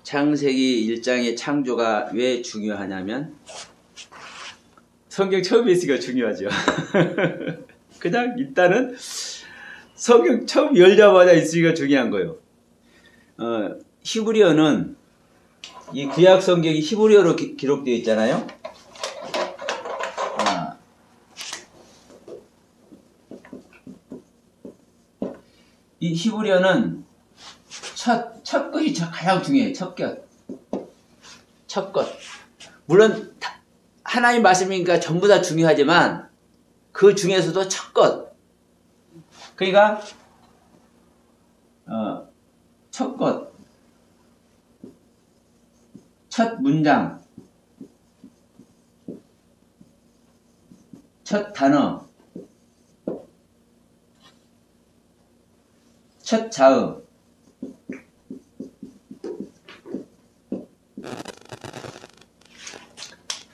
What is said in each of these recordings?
창세기 1장의 창조가 왜 중요하냐면 성경 처음에 있으니까 중요하죠. 그냥 일단은 성경 처음 열자마자 있으니까 중요한 거예요. 히브리어는 이 구약 성경이 히브리어로 기록되어 있잖아요. 이 히브리어는 첫 것이 가장 중요해요. 첫 것. 물론 하나님 말씀이니까 전부 다 중요하지만 그 중에서도 첫 것. 그러니까 첫 것, 첫 문장, 첫 단어, 첫 자음.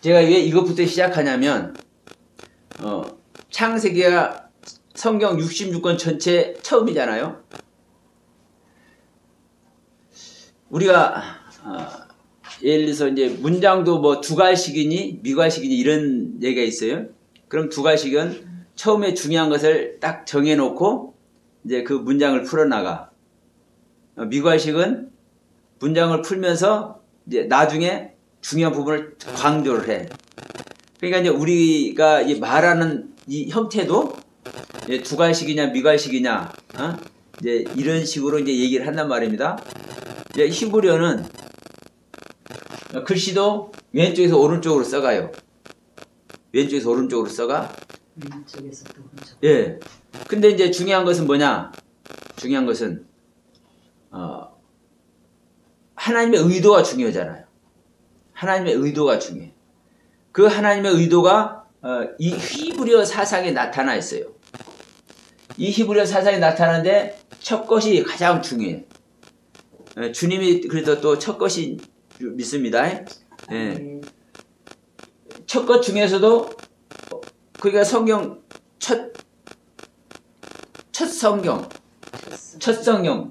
제가 왜 이것부터 시작하냐면 창세기가 성경 66권 전체 처음이잖아요. 우리가 예를 들어서 이제 문장도 뭐 두괄식이니 미괄식이니 이런 얘기가 있어요. 그럼 두괄식은 처음에 중요한 것을 딱 정해놓고 이제 그 문장을 풀어나가. 미괄식은 문장을 풀면서 이제 나중에 중요한 부분을 강조를 해. 그러니까 이제 우리가 이 말하는 이 형태도 두괄식이냐 미괄식이냐, 이제 이런 식으로 이제 얘기를 한단 말입니다. 이제 히브리어는 글씨도 왼쪽에서 오른쪽으로 써가요. 왼쪽에서 오른쪽으로 써가. 왼쪽에서 오른쪽. 예. 근데 이제 중요한 것은 뭐냐? 중요한 것은 하나님의 의도가 중요하잖아요. 하나님의 의도가 중요해. 그 하나님의 의도가 이 히브리어 사상에 나타나 있어요. 이 히브리어 사상에 나타나는데 첫 것이 가장 중요해. 주님이 그래도 또 첫 것이 믿습니다. 예. 첫 것 중에서도 그러니까 성경 첫 성경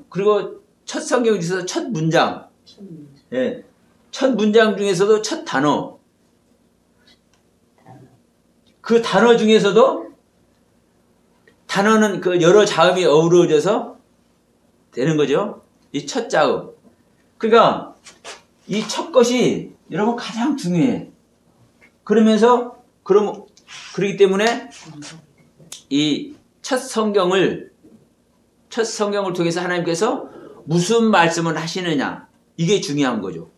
그리고 첫 성경 중에서 첫 문장. 예. 첫 문장 중에서도 첫 단어. 그 단어 중에서도 단어는 그 여러 자음이 어우러져서 되는 거죠. 이 첫 자음. 그러니까 이 첫 것이 여러분 가장 중요해. 그러기 때문에 이 첫 성경을 통해서 하나님께서 무슨 말씀을 하시느냐. 이게 중요한 거죠.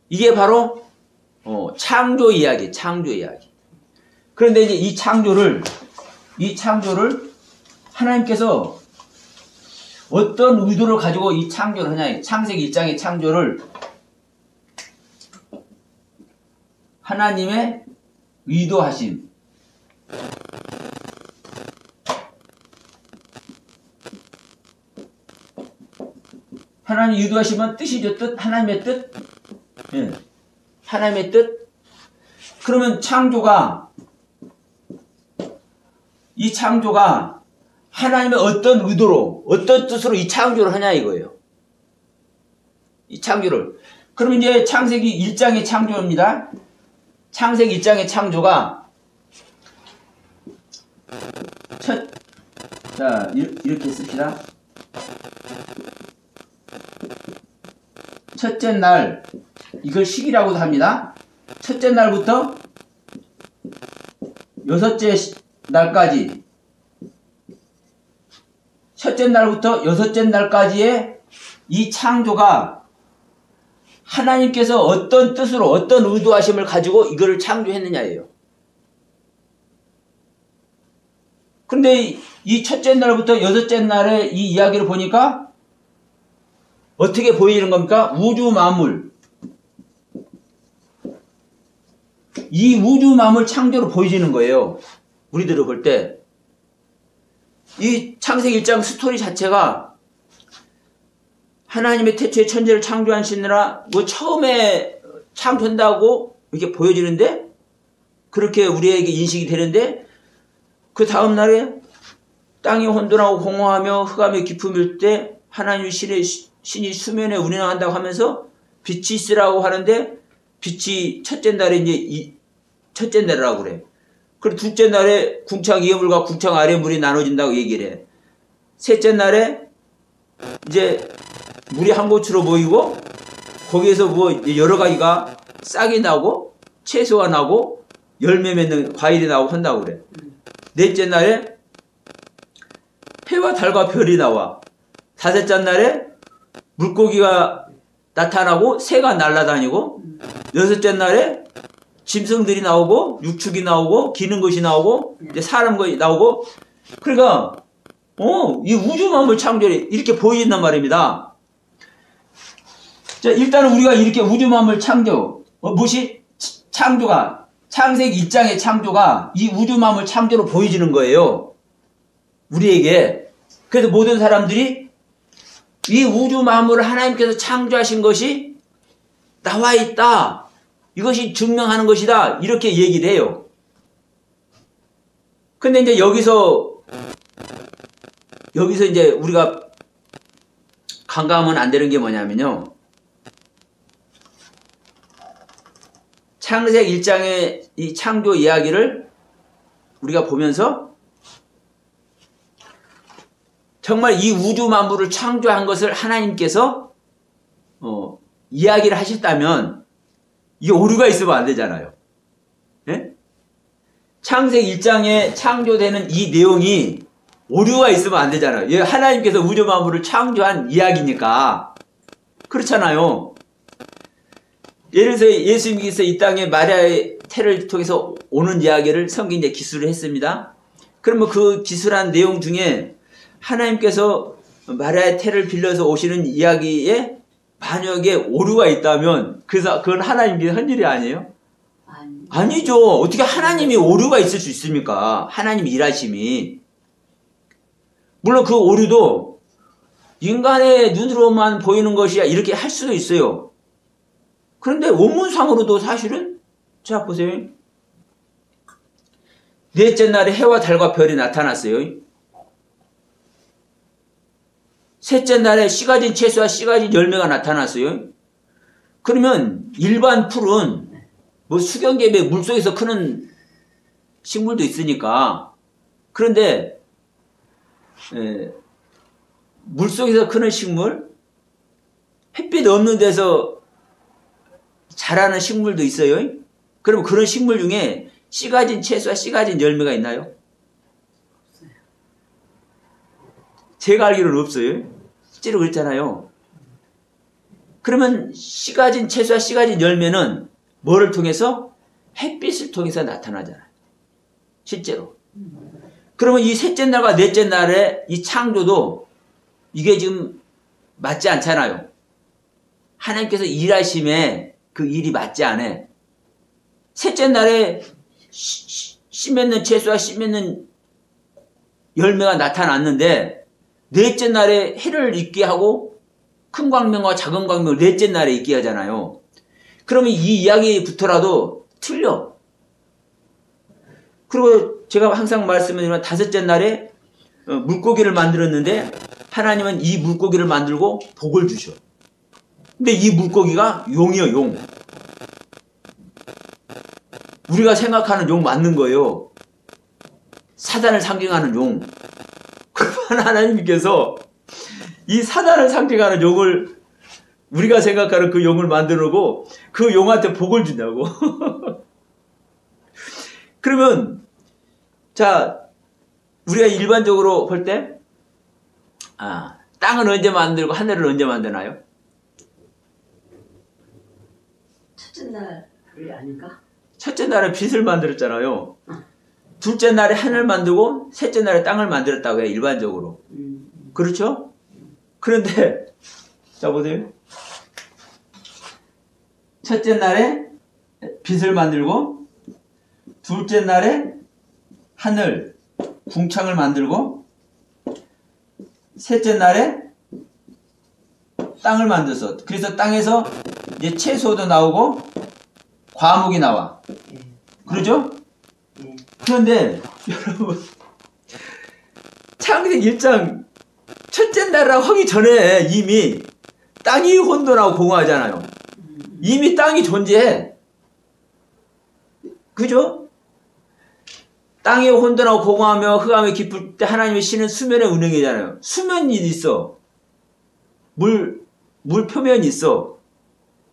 이게 바로 창조 이야기. 그런데 이제 이 창조를 하나님께서 어떤 의도를 가지고 이 창조를 하냐. 창세기 1장의 창조를 하나님의 의도하심. 하나님 의도하시면 뜻이죠. 뜻. 하나님의 뜻. 예. 하나님의 뜻. 그러면 이 창조가 하나님의 어떤 의도로, 어떤 뜻으로 이 창조를 하냐 이거예요. 이 창조를. 그러면 이제 창세기 1장의 창조입니다. 창세기 1장의 창조가 이렇게 씁시다. 첫째 날, 이걸 시기라고도 합니다. 첫째 날부터 여섯째 날까지, 첫째 날부터 여섯째 날까지의 이 창조가 하나님께서 어떤 뜻으로, 어떤 의도하심을 가지고 이거를 창조했느냐예요. 그런데 이 첫째 날부터 여섯째 날의 이 이야기를 보니까 어떻게 보이는 겁니까? 우주 만물. 이 우주 만물 창조로 보여지는 거예요. 우리들을 볼 때. 이 창세기 1장 스토리 자체가 하나님의 태초에 천지를 창조하시느라 뭐 처음에 창조한다고 이렇게 보여지는데, 그렇게 우리에게 인식이 되는데, 그 다음 날에 땅이 혼돈하고 공허하며 흑암의 깊음일 때 하나님의 신의 신이 수면에 운행한다고 하면서 빛이 있으라고 하는데 빛이 첫째 날에 이제 첫째 날이라고 그래. 그리고 둘째 날에 궁창 위에 물과 궁창 아래 물이 나눠진다고 얘기를 해. 셋째 날에 이제 물이 한 곳으로 모이고 거기에서 뭐 여러 가지가 싹이 나고 채소가 나고 열매 맺는 과일이 나오고 한다고 그래. 넷째 날에 해와 달과 별이 나와. 다섯째 날에 물고기가 나타나고 새가 날아다니고 여섯째 날에 짐승들이 나오고 육축이 나오고 기는 것이 나오고 이제 사람 것이 나오고 그러니까 이 우주 만물 창조에 이렇게 보인단 말입니다. 자, 일단은 우리가 이렇게 우주 만물 창조 무엇이 창조가 창세기 1장의 창조가 이 우주 만물 창조로 보여지는 거예요. 우리에게. 그래서 모든 사람들이 이 우주 만물을 하나님께서 창조하신 것이 나와 있다. 이것이 증명하는 것이다. 이렇게 얘기를 해요. 근데 이제 여기서 이제 우리가 간과하면 안 되는 게 뭐냐면요. 창세기 1장의 이 창조 이야기를 우리가 보면서 정말 이 우주 만물을 창조한 것을 하나님께서 이야기를 하셨다면 이게 오류가 있으면 안 되잖아요. 예? 창세기 1장에 창조되는 이 내용이 오류가 있으면 안 되잖아요. 하나님께서 우주 만물을 창조한 이야기니까. 그렇잖아요. 예를 들어서 예수님께서 이 땅에 마리아의 태를 통해서 오는 이야기를 성경에 기술을 했습니다. 그러면 그 기술한 내용 중에 하나님께서 마리아의 태를 빌려서 오시는 이야기에 만약에 오류가 있다면 그건 하나님께 한 일이 아니에요? 아니죠. 어떻게 하나님이 오류가 있을 수 있습니까? 하나님 일하심이. 물론 그 오류도 인간의 눈으로만 보이는 것이야 이렇게 할 수도 있어요. 그런데 원문상으로도 사실은 자 보세요. 넷째 날에 해와 달과 별이 나타났어요. 셋째 날에 씨 가진 채소와 씨 가진 열매가 나타났어요. 그러면 일반 풀은 뭐 수경개배 물속에서 크는 식물도 있으니까 그런데 물속에서 크는 식물 햇빛 없는 데서 자라는 식물도 있어요. 그럼 그런 식물 중에 씨 가진 채소와 씨 가진 열매가 있나요? 제가 알기로는 없어요. 실제로 그랬잖아요. 그러면 씨 가진 채소와 씨 가진 열매는 뭐를 통해서? 햇빛을 통해서 나타나잖아요. 실제로. 그러면 이 셋째 날과 넷째 날의 이 창조도 이게 지금 맞지 않잖아요. 하나님께서 일하심에 그 일이 맞지 않아. 셋째 날에 씨 맺는 채소와 씨 맺는 열매가 나타났는데 넷째 날에 해를 있게 하고 큰 광명과 작은 광명을 넷째 날에 있게 하잖아요. 그러면 이 이야기부터라도 틀려. 그리고 제가 항상 말씀드리면 다섯째 날에 물고기를 만들었는데 하나님은 이 물고기를 만들고 복을 주셔. 근데 이 물고기가 용이요, 용. 우리가 생각하는 용 맞는 거예요. 사단을 상징하는 용. 그러면 하나님께서 이 사단을 상징하는 용을 우리가 생각하는 그 용을 만들고 그 용한테 복을 준다고. 그러면 자 우리가 일반적으로 볼 때 땅은 언제 만들고 하늘을 언제 만드나요? 첫째 날이 아닌가? 첫째 날에 빛을 만들었잖아요. 둘째 날에 하늘을 만들고 셋째 날에 땅을 만들었다고 해요. 일반적으로. 그렇죠? 그런데 자 보세요. 첫째 날에 빛을 만들고 둘째 날에 하늘, 궁창을 만들고 셋째 날에 땅을 만들었어. 그래서 땅에서 이제 채소도 나오고 과목이 나와. 그러죠? 그런데 여러분 창세기 1장 첫째 날이라고 하기 전에 이미 땅이 혼돈하고 공허하잖아요. 이미 땅이 존재해. 그죠? 땅이 혼돈하고 공허하며 흑암에 깊을 때 하나님의 신은 수면에 운행이잖아요. 수면이 있어. 물 표면이 있어.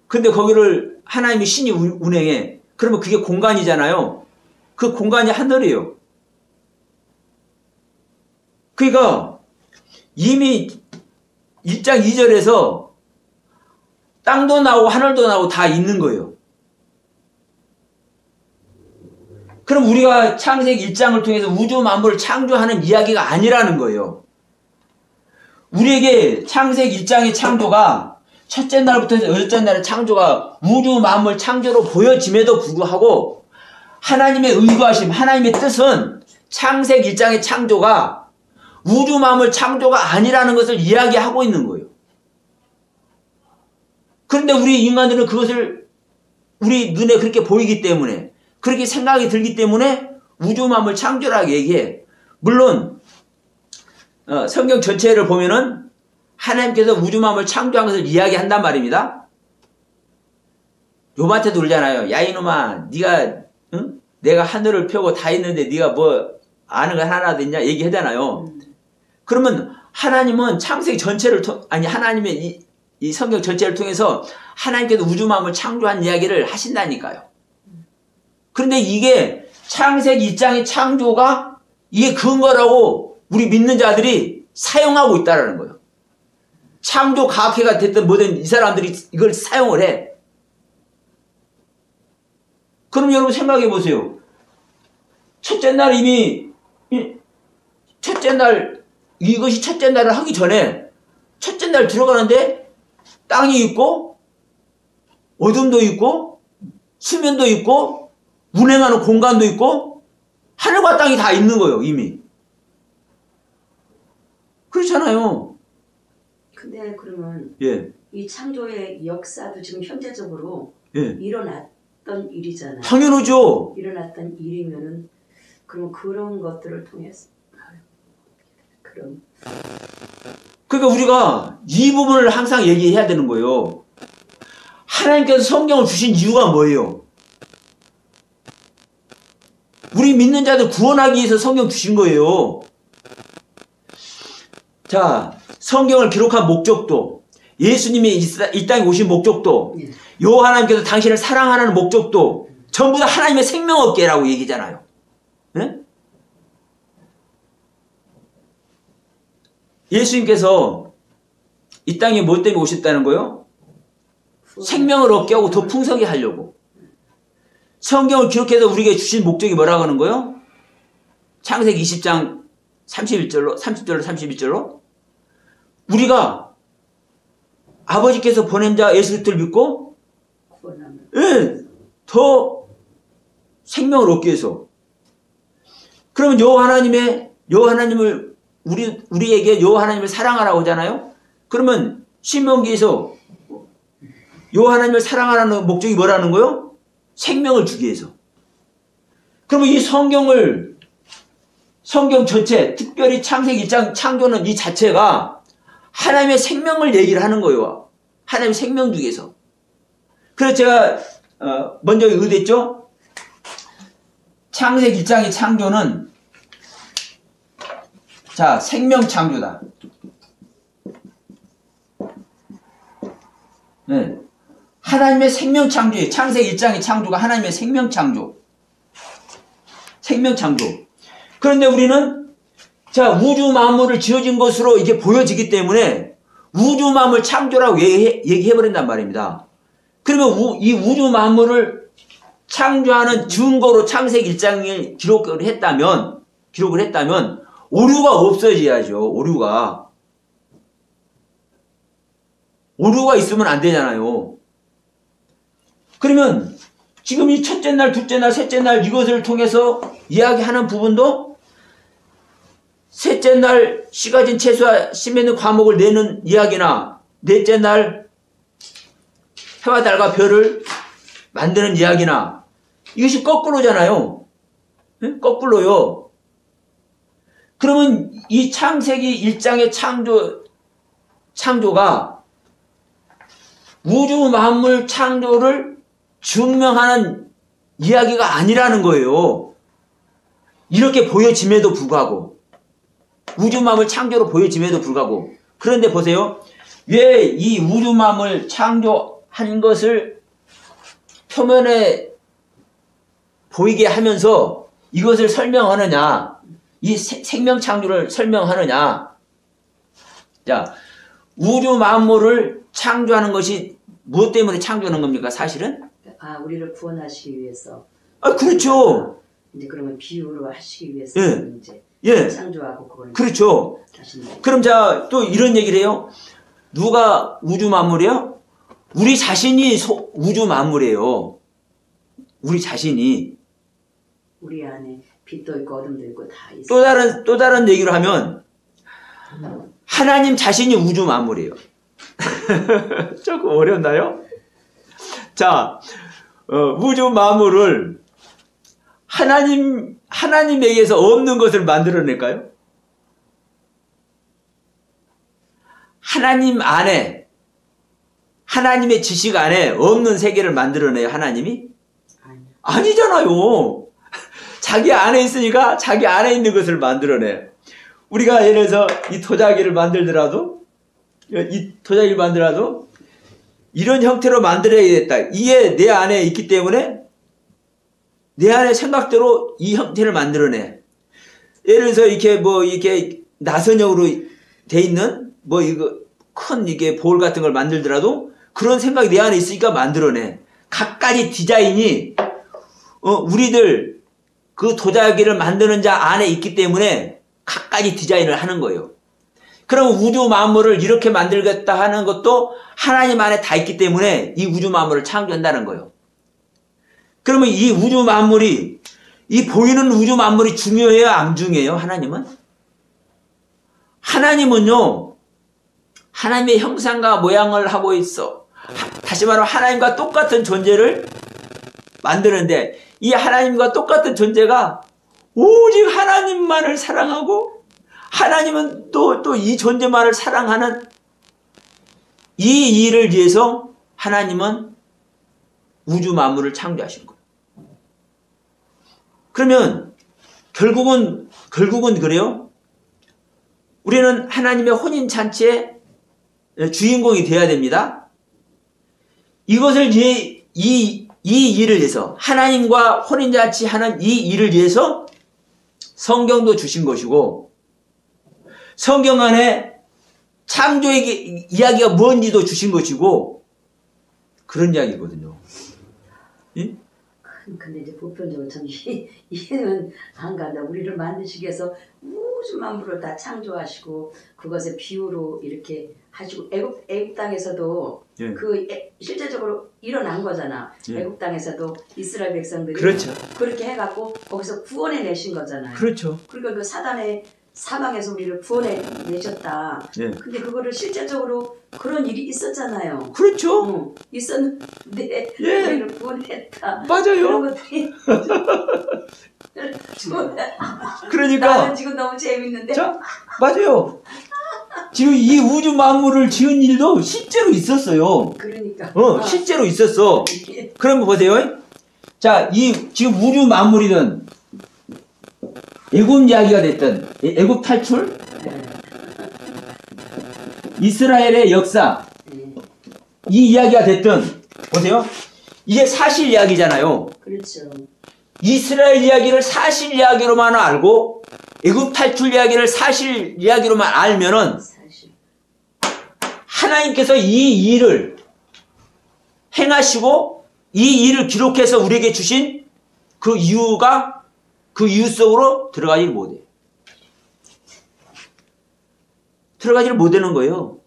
근데 거기를 하나님의 신이 운행해. 그러면 그게 공간이잖아요. 그 공간이 하늘이에요. 그러니까 이미 1장 2절에서 땅도 나오고 하늘도 나오고 다 있는 거예요. 그럼 우리가 창세기 1장을 통해서 우주 만물을 창조하는 이야기가 아니라는 거예요. 우리에게 창세기 1장의 창조가 첫째 날부터 해서 여섯째 날의 창조가 우주 만물 창조로 보여짐에도 불구하고 하나님의 의도하심, 하나님의 뜻은 창세기 1장의 창조가 우주 만물 창조가 아니라는 것을 이야기하고 있는 거예요. 그런데 우리 인간들은 그것을 우리 눈에 그렇게 보이기 때문에 그렇게 생각이 들기 때문에 우주 만물 창조라고 얘기해. 물론 성경 전체를 보면은 하나님께서 우주 만물 창조한 것을 이야기한단 말입니다. 욥한테도 그러잖아요. 야 이놈아, 네가 응? 내가 하늘을 펴고 다 있는데 네가 뭐 아는 거 하나도 있냐 얘기하잖아요. 그러면 하나님은 창세기 전체를 하나님의 이 성경 전체를 통해서 하나님께서 우주 만물 창조한 이야기를 하신다니까요. 그런데 이게 창세기 2장의 창조가 이게 근거라고 우리 믿는 자들이 사용하고 있다는 거예요. 창조 과학회가 됐든 뭐든 이 사람들이 이걸 사용을 해. 그럼 여러분 생각해 보세요. 첫째 날 이미 첫째 날 이것이 첫째 날을 하기 전에 첫째 날 들어가는데 땅이 있고 어둠도 있고 수면도 있고 운행하는 공간도 있고 하늘과 땅이 다 있는 거예요. 이미. 그렇잖아요. 근데 그러면 예. 이 창조의 역사도 지금 현재적으로 예. 일어났던 일이잖아요. 당연하죠. 일어났던 일이면은 그럼 그런 것들을 통해서 그럼 그러니까 우리가 이 부분을 항상 얘기해야 되는 거예요. 하나님께서 성경을 주신 이유가 뭐예요? 우리 믿는 자들 구원하기 위해서 성경 주신 거예요. 자, 성경을 기록한 목적도, 예수님이 이 땅에 오신 목적도, 요 하나님께서 당신을 사랑하는 목적도 전부 다 하나님의 생명 얻게라고 얘기잖아요. 네? 예수님께서 이 땅에 뭐 때문에 오셨다는 거예요? 생명을 얻게 하고 더 풍성하게 하려고. 성경을 기록해서 우리에게 주신 목적이 뭐라고 하는 거예요? 창세기 20장 30절로 31절로 우리가 아버지께서 보낸 자 예수 그리스도를 믿고 예, 더 생명을 얻기 위해서. 그러면 요 하나님을 우리에게 요 하나님을 사랑하라고 하잖아요. 그러면 신명기에서 요 하나님을 사랑하라는 목적이 뭐라는 거예요? 생명을 주기 위해서. 그러면 이 성경 전체, 특별히 창세기 1장 창조는 이 자체가 하나님의 생명을 얘기를 하는 거예요. 하나님의 생명 주기 위해서. 그래서 제가 먼저 의도했죠. 창세기 1장의 창조는 자, 생명 창조다. 네. 하나님의 생명 창조예요. 창세기 1장의 창조가 하나님의 생명 창조. 생명 창조. 그런데 우리는 자, 우주 만물을 지어진 것으로 이게 보여지기 때문에 우주 만물 창조라고 얘기해버린단 말입니다. 그러면 이 우주 만물을 창조하는 증거로 창세기 1장을 기록을 했다면 오류가 없어져야죠. 오류가 있으면 안 되잖아요. 그러면 지금 이 첫째 날, 둘째 날, 셋째 날 이것을 통해서 이야기하는 부분도 셋째 날 씨 가진 채소와 씨 맺는 과목을 내는 이야기나 넷째 날 해와 달과 별을 만드는 이야기나 이것이 거꾸로잖아요. 네? 거꾸로요. 그러면 이 창세기 1장의 창조가 우주 만물 창조를 증명하는 이야기가 아니라는 거예요. 이렇게 보여짐에도 불구하고, 우주 만물 창조로 보여짐에도 불구하고. 그런데 보세요. 왜 이 우주 만물 창조한 것을 표면에 보이게 하면서 이것을 설명하느냐, 이 생명 창조를 설명하느냐. 자, 우주 만물을 창조하는 것이 무엇 때문에 창조하는 겁니까, 사실은? 아, 우리를 구원하시기 위해서. 아, 그렇죠. 이제 그러면 비유로 하시기 위해서 예. 이제 예. 창조하고 그거는 그렇죠. 하시는 그럼 자, 또 이런 얘기를 해요. 누가 우주 만물이에요? 우리 자신이 우주 만물이에요. 우리 자신이. 우리 안에 빛도 있고 어둠도 있고 다 있어. 또 다른 얘기를 하면 하나님 자신이 우주 만물이에요. 조금 어렵나요? 자, 우주 만물을 하나님에게서 없는 것을 만들어낼까요? 하나님 안에, 하나님의 지식 안에 없는 세계를 만들어내요, 하나님이? 아니잖아요. 자기 안에 있으니까 자기 안에 있는 것을 만들어내. 우리가 예를 들어서 이 도자기를 만들더라도, 이런 형태로 만들어야겠다. 이게 내 안에 있기 때문에 내 안에 생각대로 이 형태를 만들어내. 예를 들어서 이렇게 나선형으로 돼 있는 큰 이게 볼 같은 걸 만들더라도 그런 생각이 내 안에 있으니까 만들어내. 각가지 디자인이 우리들 그 도자기를 만드는 자 안에 있기 때문에 각가지 디자인을 하는 거예요. 그럼 우주 만물을 이렇게 만들겠다 하는 것도 하나님 안에 다 있기 때문에 이 우주 만물을 창조한다는 거예요. 그러면 이 우주 만물이, 이 보이는 우주 만물이 중요해요, 안 중요해요, 하나님은? 하나님은요, 하나님의 형상과 모양을 하고 있어. 다시 말하면 하나님과 똑같은 존재를 만드는데, 이 하나님과 똑같은 존재가 오직 하나님만을 사랑하고, 하나님은 또 이 존재만을 사랑하는 이 일을 위해서 하나님은 우주 만물을 창조하신 거예요. 그러면 결국은 그래요. 우리는 하나님의 혼인잔치의 주인공이 되어야 됩니다. 이것을 이 일을 위해서, 하나님과 혼인잔치 하는 이 일을 위해서 성경도 주신 것이고, 성경 안에 창조의 이야기가 뭔지도 주신 것이고, 그런 이야기거든요. 예? 근데 이제 보편적으로 참 이해는 안 간다. 우리를 만드시기 위해서 우주 만물을 다 창조하시고 그것의 비유로 이렇게 하시고 애굽 땅에서도 예. 실제적으로 일어난 거잖아. 예. 애굽 땅에서도 이스라엘 백성들이 그렇죠. 그렇게 해갖고 거기서 구원해 내신 거잖아요. 그렇죠. 그러니까 그 사단의 사방에서 우리를 구원해 내셨다. 예. 근데 그거를 실제적으로 그런 일이 있었잖아요. 그렇죠. 있었는데 예. 우리를 구원했다. 맞아요. 그런 것들이 그러니까 나는 지금 너무 재밌는데. 자, 맞아요. 지금 이 우주 만물을 지은 일도 실제로 있었어요. 그러니까. 실제로 있었어. 그럼 보세요. 자, 지금 우주 만물이든 애굽 이야기가 됐든 애굽 탈출, 이스라엘의 역사, 이 이야기가 됐든 보세요. 이게 사실 이야기잖아요. 그렇죠. 이스라엘 이야기를 사실 이야기로만 알고 애굽 탈출 이야기를 사실 이야기로만 알면은 사실. 하나님께서 이 일을 행하시고 이 일을 기록해서 우리에게 주신 그 이유가 그 이유 속으로 들어가지를 못해요. 들어가지를 못하는 거예요.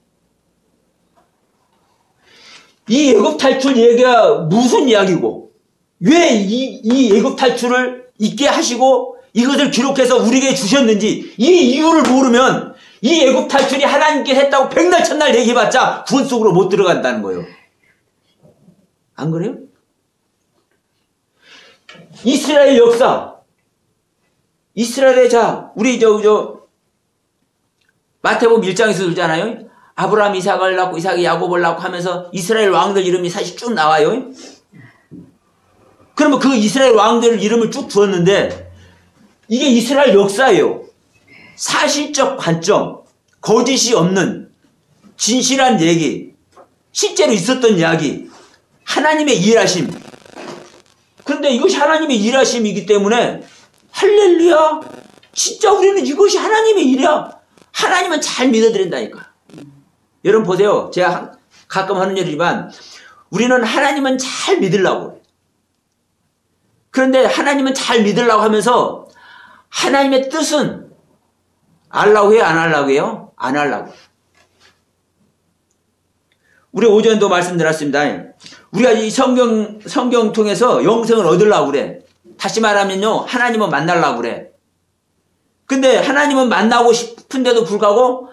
이 애굽 탈출 얘기가 무슨 이야기고 왜 이 애굽 탈출을 있게 하시고 이것을 기록해서 우리에게 주셨는지 이 이유를 모르면 이 애굽 탈출이 하나님께 했다고 백날 천날 얘기해봤자 구원 속으로 못 들어간다는 거예요. 안 그래요? 이스라엘 역사, 이스라엘의 우리 마태복음 1장에서 그러잖아요. 아브라함 이삭을 낳고 이삭이 야곱을 낳고 하면서 이스라엘 왕들 이름이 사실 쭉 나와요. 그러면 그 이스라엘 왕들 이름을 쭉 두었는데 이게 이스라엘 역사예요. 사실적 관점, 거짓이 없는 진실한 얘기, 실제로 있었던 이야기, 하나님의 일하심. 그런데 이것이 하나님의 일하심이기 때문에 할렐루야, 진짜 우리는 이것이 하나님의 일이야. 하나님은 잘 믿어드린다니까. 여러분 보세요. 제가 가끔 하는 얘기지만 우리는 하나님은 잘 믿으려고 그래요. 그런데 하나님은 잘 믿으려고 하면서 하나님의 뜻은 알라고 해요? 안 하려고 해요? 안 하려고. 우리 오전도 말씀드렸습니다. 우리가 이 성경 통해서 영생을 얻으려고 그래. 다시 말하면요, 하나님은 만나려고 그래. 근데 하나님은 만나고 싶은데도 불구하고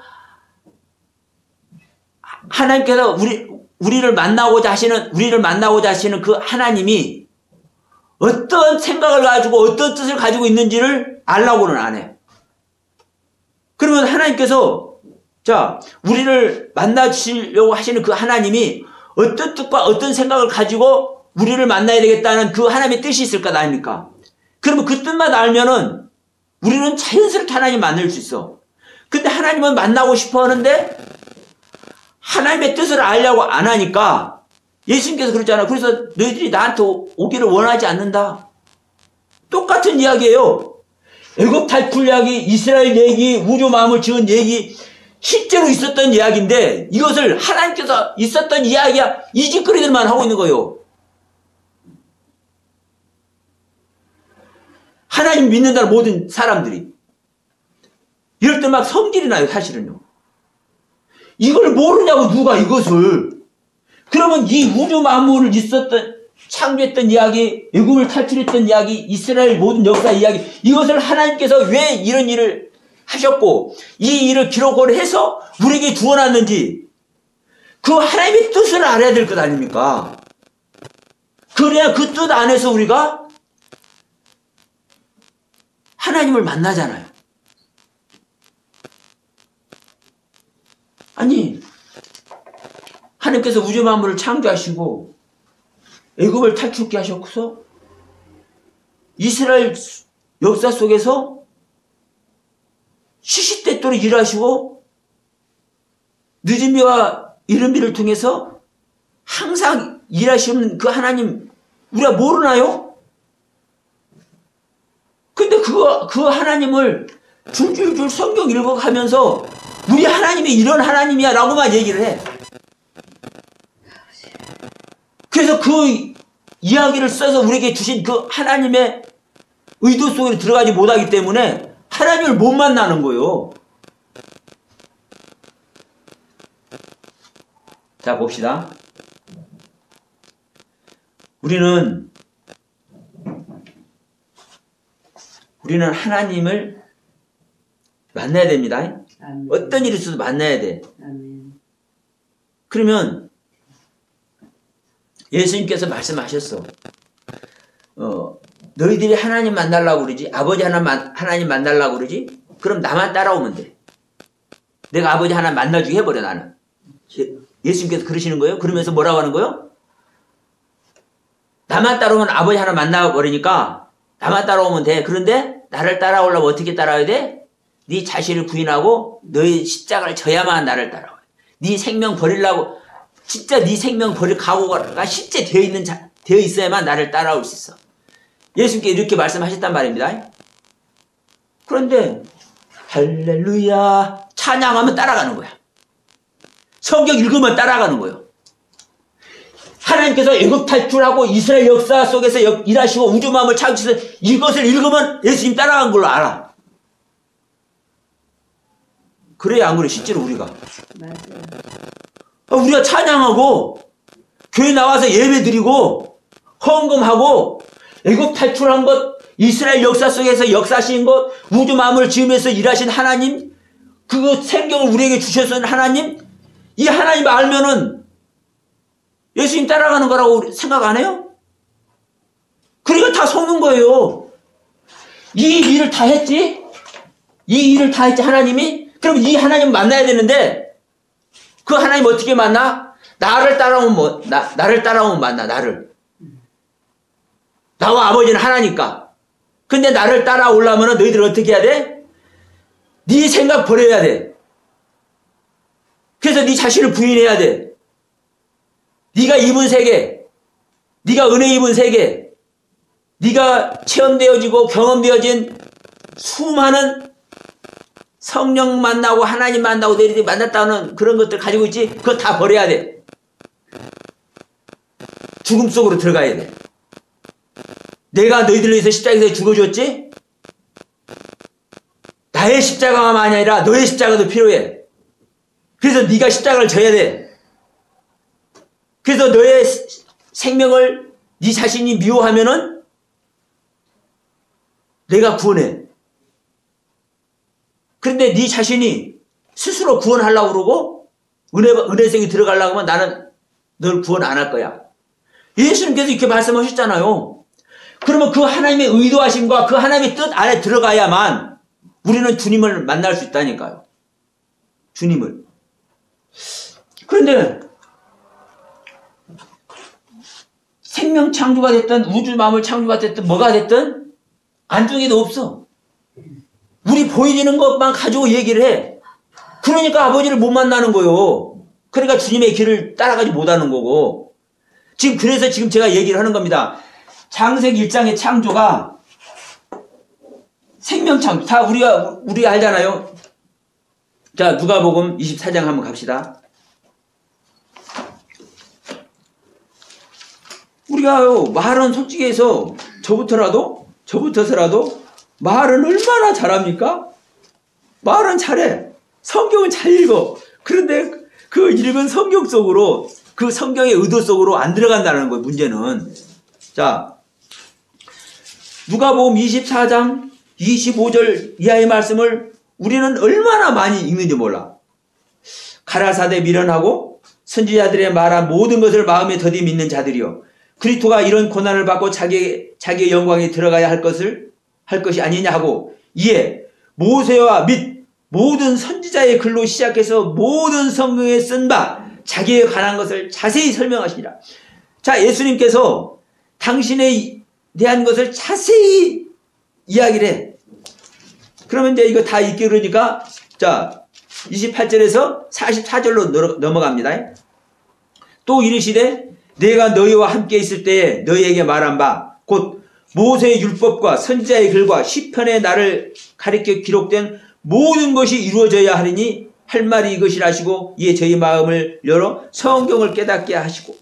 하나님께서 우리를 만나고자 하시는 그 하나님이 어떤 생각을 가지고 어떤 뜻을 가지고 있는지를 알라고는 안 해. 그러면 하나님께서 우리를 만나주시려고 하시는 그 하나님이 어떤 뜻과 어떤 생각을 가지고 우리를 만나야 되겠다는 그 하나님의 뜻이 있을 것 아닙니까? 그러면 그 뜻만 알면은 우리는 자연스럽게 하나님 만날 수 있어. 근데 하나님은 만나고 싶어 하는데 하나님의 뜻을 알려고 안 하니까 예수님께서 그랬잖아요. 그래서 너희들이 나한테 오기를 원하지 않는다. 똑같은 이야기예요. 애굽 탈출 이야기, 이스라엘 얘기, 우주 마음을 지은 얘기, 실제로 있었던 이야기인데 이것을 하나님께서 있었던 이야기야 이 짓거리들만 하고 있는 거예요. 하나님 믿는다는 모든 사람들이. 이럴 때 막 성질이 나요, 사실은요. 이걸 모르냐고, 누가 이것을. 그러면 이 우주 만물을 창조했던 이야기, 애굽을 탈출했던 이야기, 이스라엘 모든 역사 이야기, 이것을 하나님께서 왜 이런 일을 하셨고, 이 일을 기록을 해서 우리에게 주어놨는지, 그 하나님의 뜻을 알아야 될 것 아닙니까? 그래야 그 뜻 안에서 우리가 하나님을 만나잖아요. 아니, 하나님께서 우주 만물을 창조하시고 애굽을 탈출케 하셨고서 이스라엘 역사 속에서 시시때때로 일하시고 늦은 비와 이른 비를 통해서 항상 일하시는 그 하나님 우리가 모르나요? 근데 그 하나님을 줄줄줄 성경 읽어가면서 우리 하나님이 이런 하나님이야 라고만 얘기를 해. 그래서 그 이야기를 써서 우리에게 주신 그 하나님의 의도 속에 들어가지 못하기 때문에 하나님을 못 만나는 거예요. 자, 봅시다. 우리는 하나님을 만나야 됩니다. 아멘. 어떤 일이 있어도 만나야 돼. 아멘. 그러면 예수님께서 말씀하셨어. 너희들이 하나님 만나려고 그러지? 아버지 하나님 만나려고 그러지? 그럼 나만 따라오면 돼. 내가 아버지 하나 만나주게 해버려, 나는. 예수님께서 그러시는 거예요? 그러면서 뭐라고 하는 거예요? 나만 따라오면 아버지 하나 만나버리니까 나만 따라오면 돼. 그런데 나를 따라오려면 어떻게 따라와야 돼? 네 자신을 부인하고 너의 십자가를 져야만 나를 따라와. 네 생명 버리려고 진짜 네 생명 버릴 각오가 실제 되어 있어야만 나를 따라올 수 있어. 예수님께 이렇게 말씀하셨단 말입니다. 그런데 할렐루야 찬양하면 따라가는 거야. 성경 읽으면 따라가는 거예요. 하나님께서 애굽 탈출하고 이스라엘 역사 속에서 일하시고 우주 마음을 창조해서 이것을 읽으면 예수님 따라간 걸로 알아. 그래야 안 그래 실제로 우리가. 맞아요. 우리가 찬양하고 교회 나와서 예배 드리고 헌금하고 애굽 탈출한 것, 이스라엘 역사 속에서 역사하신 것, 우주 마음을 지으면서 일하신 하나님, 그 생명을 우리에게 주셨던 하나님, 이 하나님 알면은 예수님 따라가는 거라고 생각 안 해요? 그러니까 다 속는 거예요. 이 일을 다 했지? 이 일을 다 했지 하나님이? 그럼 이 하나님 만나야 되는데 그 하나님 어떻게 만나? 나를 따라오면 만나, 나를. 나와 아버지는 하나니까. 근데 나를 따라오려면 너희들 어떻게 해야 돼? 네 생각 버려야 돼. 그래서 네 자신을 부인해야 돼. 네가 입은 세계, 네가 은혜 입은 세계, 네가 체험되어지고 경험되어진 수많은 성령 만나고 하나님 만나고 너희들이 만났다는 그런 것들 가지고 있지? 그거 다 버려야 돼. 죽음 속으로 들어가야 돼. 내가 너희들을 위해서 십자가에서 죽어줬지? 나의 십자가만 아니라 너의 십자가도 필요해. 그래서 네가 십자가를 져야 돼. 그래서 너의 생명을 네 자신이 미워하면은 내가 구원해. 그런데 네 자신이 스스로 구원하려고 그러고 은혜성이 들어가려고 하면 나는 널 구원 안 할 거야. 예수님께서 이렇게 말씀하셨잖아요. 그러면 그 하나님의 의도하심과 그 하나님의 뜻 안에 들어가야만 우리는 주님을 만날 수 있다니까요. 주님을. 그런데 생명 창조가 됐든 우주 만물 창조가 됐든 뭐가 됐든 안중에도 없어. 우리 보여지는 것만 가지고 얘기를 해. 그러니까 아버지를 못 만나는 거요. 그러니까 주님의 길을 따라가지 못하는 거고. 그래서 지금 제가 얘기를 하는 겁니다. 창세기 1장의 창조가 생명 창조. 다 우리 알잖아요. 자, 누가복음 24장 한번 갑시다. 우리가요, 말은 솔직히 해서 저부터서라도 말은 얼마나 잘합니까? 말은 잘해. 성경은 잘 읽어. 그런데 그 읽은 성경 속으로, 그 성경의 의도 속으로 안 들어간다는 거예요, 문제는. 자, 누가복음 24장 25절 이하의 말씀을 우리는 얼마나 많이 읽는지 몰라. 가라사대 미련하고 선지자들의 말한 모든 것을 마음에 더디 믿는 자들이요. 그리스도가 이런 고난을 받고 자기의 영광에 들어가야 할 것이 아니냐 하고, 이에 모세와 및 모든 선지자의 글로 시작해서 모든 성경에 쓴 바 자기에 관한 것을 자세히 설명하시니라. 자, 예수님께서 당신에 대한 것을 자세히 이야기를 해. 그러면 이제 이거 다 읽기 그러니까, 자, 28절에서 44절로 넘어갑니다. 또 이르시되 내가 너희와 함께 있을 때에 너희에게 말한 바 곧 모세의 율법과 선지자의 글과 시편의 나를 가리켜 기록된 모든 것이 이루어져야 하리니 할 말이 이것이라 하시고, 이에 저희 마음을 열어 성경을 깨닫게 하시고.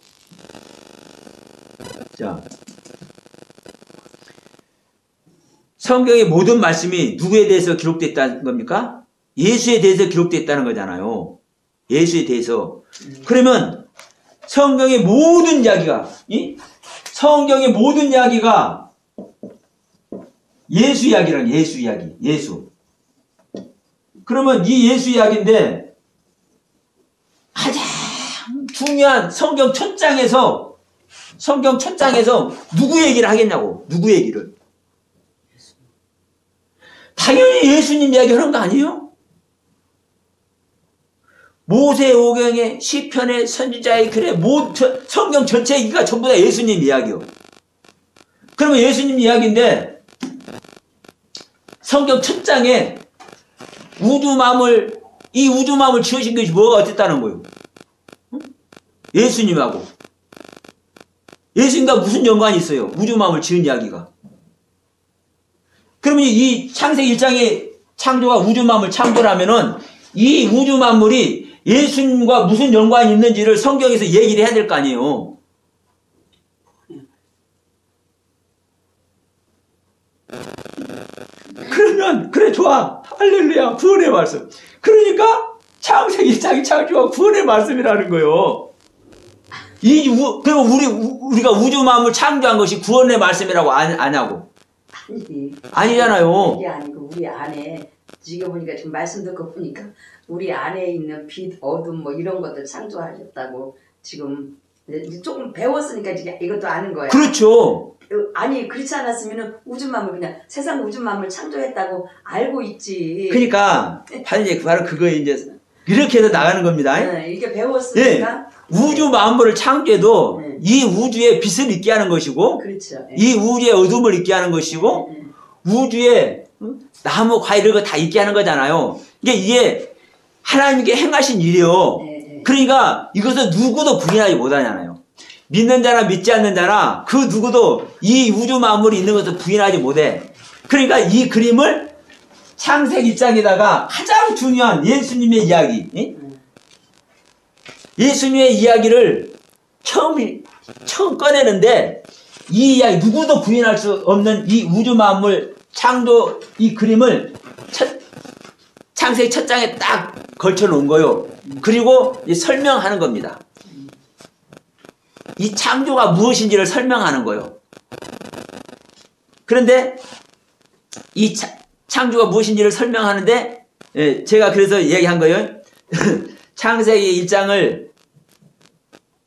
자, 성경의 모든 말씀이 누구에 대해서 기록됐다는 겁니까? 예수에 대해서 기록됐다는 거잖아요. 예수에 대해서. 그러면 성경의 모든 이야기가 예수 이야기란 예수 이야기. 예수. 그러면 이 예수 이야기인데 가장 중요한 성경 첫 장에서 누구 얘기를 하겠냐고. 누구 얘기를. 당연히 예수님 이야기 하는 거 아니에요? 모세 오경의 시편의 선지자의 글의 성경 전체 얘기가 전부 다 예수님 이야기요. 그러면 예수님 이야기인데 성경 첫 장에 이 우주 만물 지으신 것이 뭐가 어땠다는 거예요? 예수님하고. 예수님과 무슨 연관이 있어요? 우주 만물 지은 이야기가. 그러면 이 창세기 1장의 창조가 우주 만물 창조라면은 이 우주 만물이 예수님과 무슨 연관이 있는지를 성경에서 얘기를 해야 될 거 아니에요. 그러면 그래 좋아. 할렐루야. 구원의 말씀. 그러니까 창세기 1장의 창조가 구원의 말씀이라는 거예요. 그럼 우리가 우주 만물 창조한 것이 구원의 말씀이라고 아냐고. 아니잖아요. 이게 아니고 우리 안에 지금 보니까 지금 말씀 듣고 보니까 우리 안에 있는 빛, 어둠 뭐 이런 것들 창조하셨다고 지금 조금 배웠으니까 이것도 아는 거야. 그렇죠. 아니 그렇지 않았으면 우주 만물 그냥 세상 우주 만물 창조했다고 알고 있지. 그러니까 바로 그거에 이제 이렇게 해서 나가는 겁니다. 네, 이렇게 배웠으니까. 우주 만물을 창조해도 네. 이 우주에 빛을 있게 하는 것이고 그렇죠. 이 우주에 어둠을 있게 하는 것이고 우주에 나무 과일 이런 거 다 있게 하는 거잖아요. 이게 하나님께 행하신 일이요. 그러니까 이것을 누구도 부인하지 못하잖아요. 믿는 자나 믿지 않는 자나 그 누구도 이 우주 만물이 있는 것을 부인하지 못해. 그러니까 이 그림을 창세기 1장에다가 가장 중요한 예수님의 이야기, 예수님의 이야기를 처음 꺼내는데 이 이야기 누구도 부인할 수 없는 이 우주 만물 창조 이 그림을 창세기 1장에 딱 걸쳐 놓은 거요. 그리고 설명하는 겁니다. 이 창조가 무엇인지를 설명하는 거요. 그런데 이 창조가 무엇인지를 설명하는데 제가 그래서 얘기한 거예요. 창세기 1장을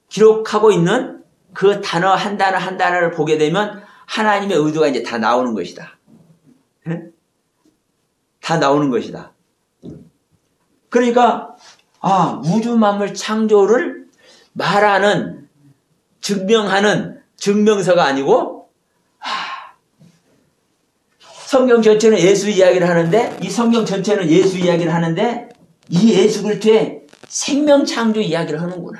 기록하고 있는 그 단어 한 단어 한 단어를 보게 되면 하나님의 의도가 이제 다 나오는 것이다. 다 나오는 것이다. 그러니까 우주 만물 창조를 말하는 증명하는 증명서가 아니고 성경 전체는 예수 이야기를 하는데 이 성경 전체는 예수 이야기를 하는데 이 예수 그리스도의 생명 창조 이야기를 하는구나.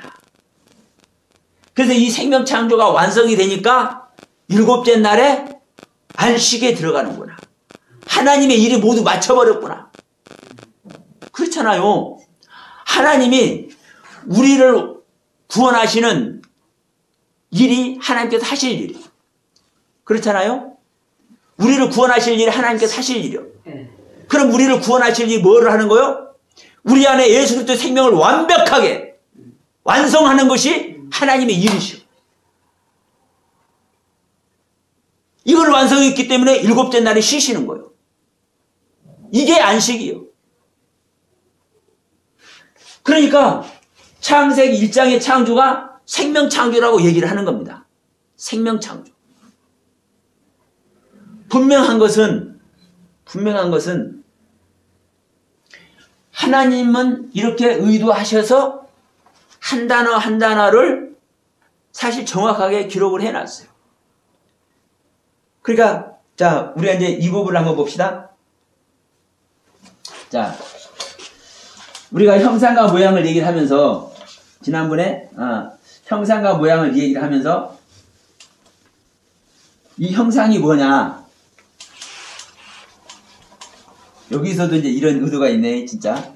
그래서 이 생명 창조가 완성이 되니까 일곱째 날에 안식에 들어가는구나. 하나님의 일이 모두 맞춰버렸구나. 그렇잖아요. 하나님이 우리를 구원하시는 일이 하나님께서 하실 일이에요. 그렇잖아요. 우리를 구원하실 일이 하나님께서 하실 일이요. 그럼 우리를 구원하실 일이 뭐를 하는 거요? 우리 안에 예수 그리스도의 생명을 완벽하게 완성하는 것이 하나님의 일이시오. 이걸 완성했기 때문에 일곱째 날에 쉬시는 거예요. 이게 안식이요. 그러니까 창세기 1장의 창조가 생명창조라고 얘기를 하는 겁니다. 생명창조. 분명한 것은 하나님은 이렇게 의도하셔서 한 단어 한 단어를 사실 정확하게 기록을 해놨어요. 그러니까 자, 우리가 이제 이 부분을 한번 봅시다. 자, 우리가 형상과 모양을 얘기를 하면서 지난번에 형상과 모양을 얘기를 하면서 이 형상이 뭐냐, 여기서도 이제 이런 의도가 있네. 진짜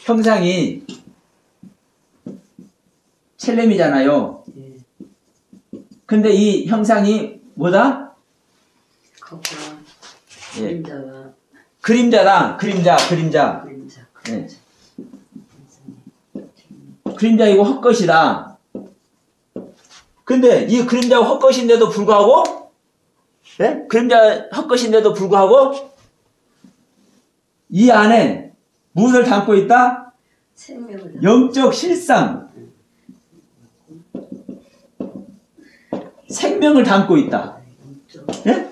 형상이 첼렘이잖아요. 근데 이 형상이 뭐다? 그림자와 그림자다. 그림자. 네. 그림자이고 헛것이다. 근데 이 그림자가 헛것인데도 불구하고, 네? 그림자 헛것인데도 불구하고 이 안에 무엇을 담고 있다? 생명을 영적 실상, 생명을 담고 있다. 네?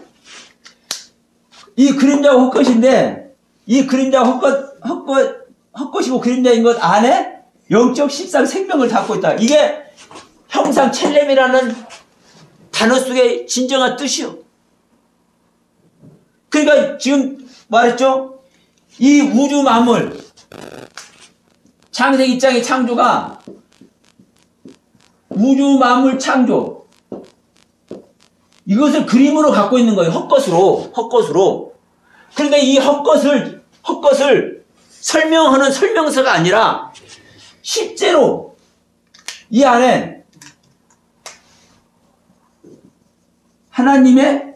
이 그림자가 헛것인데 이 그림자가 헛것이고 그림자인 것 안에 영적 실상 생명을 담고 있다. 이게 형상 첼렘이라는 단어 속의 진정한 뜻이요. 그러니까 지금 말했죠. 이 우주 만물 창세기 1장의 창조가 우주 만물 창조, 이것을 그림으로 갖고 있는 거예요. 헛것으로. 그런데 이 헛것을 설명하는 설명서가 아니라 실제로 이 안에 하나님의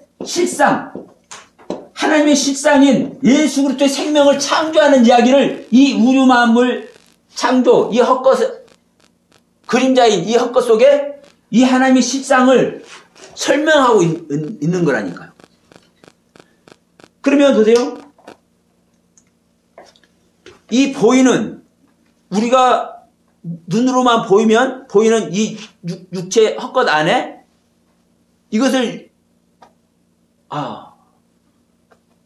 실상인 예수 그리스도의 생명을 창조하는 이야기를 이 우주 만물 창조, 이 헛것, 그림자인 이 헛것 속에 이 하나님의 실상을 설명하고 있는 거라니까요. 그러면 보세요. 이 보이는, 우리가 눈으로만 보이는 이 육체 헛것 안에 이것을,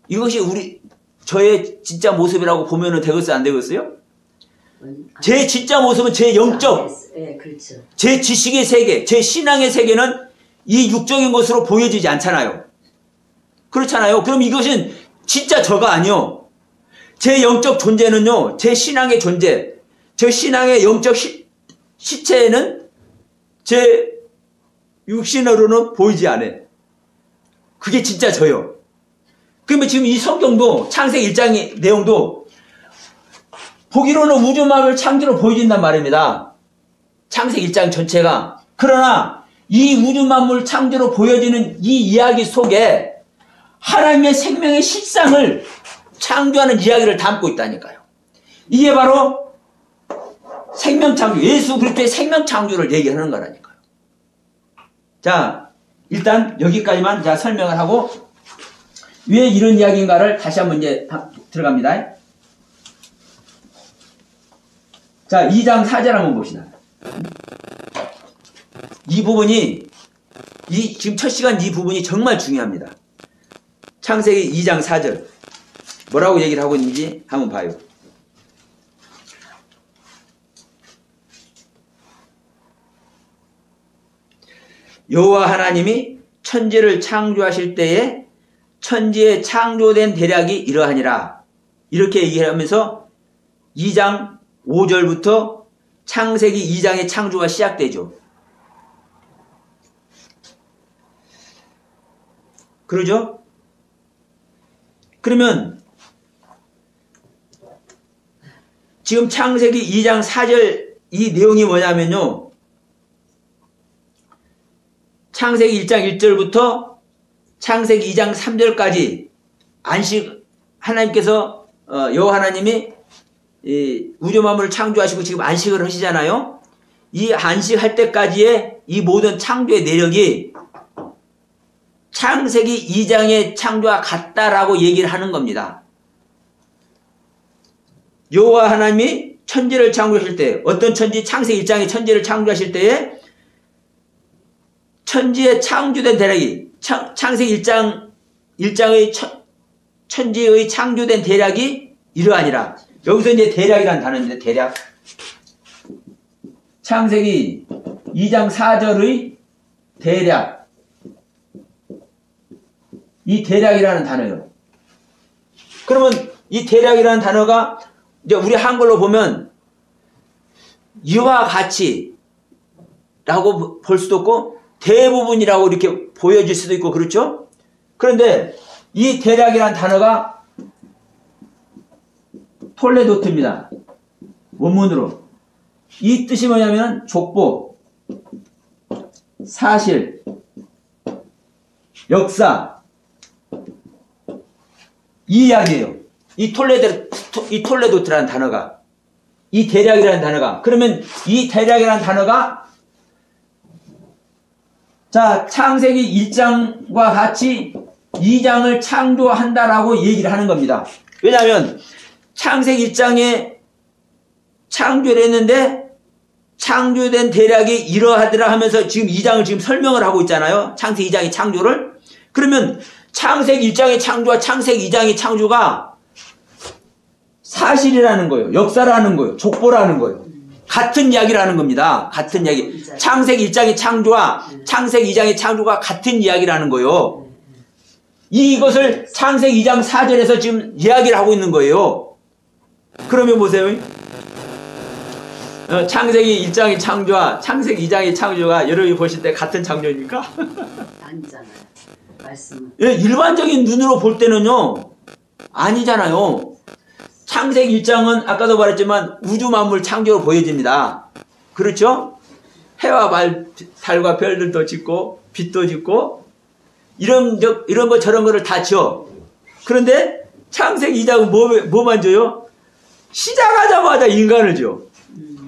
이것이 저의 진짜 모습이라고 보면은 되겠어요? 안 되겠어요? 제 진짜 모습은 제 영적, 예, 그렇죠. 제 지식의 세계, 제 신앙의 세계는 이 육적인 것으로 보여지지 않잖아요. 그렇잖아요. 그럼 이것은 진짜 저가 아니요. 제 영적 존재는요, 제 신앙의 존재, 제 신앙의 영적 시체에는 제 육신으로는 보이지 않아요. 그게 진짜 저요. 그러면 지금 이 성경도 창세기 1장의 내용도 보기로는 우주만을 창조로 보여진단 말입니다. 창세기 1장 전체가. 그러나 이 우주 만물 창조로 보여지는 이 이야기 속에 하나님의 생명의 실상을 창조하는 이야기를 담고 있다니까요. 이게 바로 생명 창조, 예수 그리스도의 생명 창조를 얘기하는 거라니까요. 자, 일단 여기까지만 제가 설명을 하고 왜 이런 이야기인가를 다시 한번 이제 들어갑니다. 자, 2장 4절 한번 봅시다. 이 부분이, 지금 첫 시간 이 부분이 정말 중요합니다. 창세기 2장 4절. 뭐라고 얘기를 하고 있는지 한번 봐요. 여호와 하나님이 천지를 창조하실 때에 천지에 창조된 대략이 이러하니라. 이렇게 얘기하면서 2장 5절부터 창세기 2장의 창조가 시작되죠. 그러죠? 그러면 지금 창세기 2장 4절 이 내용이 뭐냐면요. 창세기 1장 1절부터 창세기 2장 3절까지 안식 하나님께서 여호와 하나님이 우주 만물을 창조하시고 지금 안식을 하시잖아요. 이 안식할 때까지의 이 모든 창조의 내력이 창세기 2장의 창조와 같다라고 얘기를 하는 겁니다. 여호와 하나님이 천지를 창조하실 때 어떤 천지? 창세기 1장의 천지를 창조하실 때에 천지에 창조된 대략이 창세기 1장의 천지의 창조된 대략이 이러하니라. 여기서 이제 대략이라는 단어인데 대략 창세기 2장 4절의 대략 이 대략이라는 단어예요. 그러면 이 대략이라는 단어가 이제 우리 한글로 보면 이와 같이 라고 볼 수도 있고 대부분이라고 이렇게 보여질 수도 있고 그렇죠? 그런데 이 대략이라는 단어가 톨레도트입니다. 원문으로. 이 뜻이 뭐냐면 족보, 사실, 역사 이 이야기예요. 이 톨레도트라는 단어가 이 대략이라는 단어가 그러면 이 대략이라는 단어가 자 창세기 1장과 같이 2장을 창조한다라고 얘기를 하는 겁니다. 왜냐하면 창세기 1장에 창조를 했는데 창조된 대략이 이러하더라 하면서 지금 2장을 지금 설명을 하고 있잖아요. 창세기 2장의 창조를. 그러면 창세기 1장의 창조와 창세기 2장의 창조가 사실이라는 거예요. 역사라는 거예요. 족보라는 거예요. 같은 이야기라는 겁니다. 같은 이야기. 창세기 1장의 창조와 창세기 2장의 창조가 같은 이야기라는 거예요. 이것을 창세기 2장 4절에서 지금 이야기를 하고 있는 거예요. 그러면 보세요. 창세기 1장의 창조와 창세기 2장의 창조가 여러분이 보실 때 같은 창조입니까? 아니잖아요. 말씀은. 예, 일반적인 눈으로 볼 때는요. 아니잖아요. 창세기 1장은 아까도 말했지만 우주 만물 창조로 보여집니다. 그렇죠? 해와 달과 별들도 짓고 빛도 짓고 이런 거 저런 거를 다 지어. 그런데 창세기 2장은 뭐만 줘요? 시작하자마자 인간을 줘.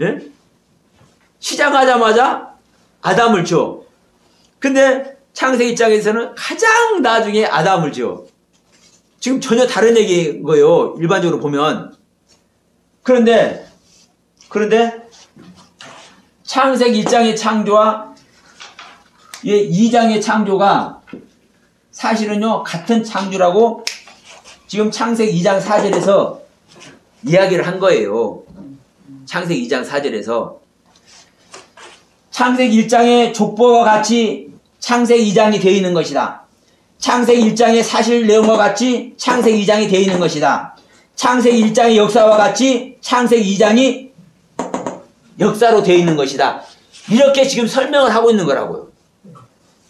예? 시작하자마자 아담을 줘. 근데 창세기 1장에서는 가장 나중에 아담을 줘. 지금 전혀 다른 얘기인 거예요. 일반적으로 보면. 그런데 창세기 1장의 창조와 2장의 창조가 사실은요 같은 창조라고 지금 창세기 2장 4절에서 이야기를 한 거예요. 창세기 2장 4절에서 창세기 1장의 족보와 같이 창세기 2장이 되어 있는 것이다. 창세기 1장의 사실 내용과 같이 창세기 2장이 되어 있는 것이다. 창세기 1장의 역사와 같이 창세기 2장이 역사로 되어 있는 것이다. 이렇게 지금 설명을 하고 있는 거라고요.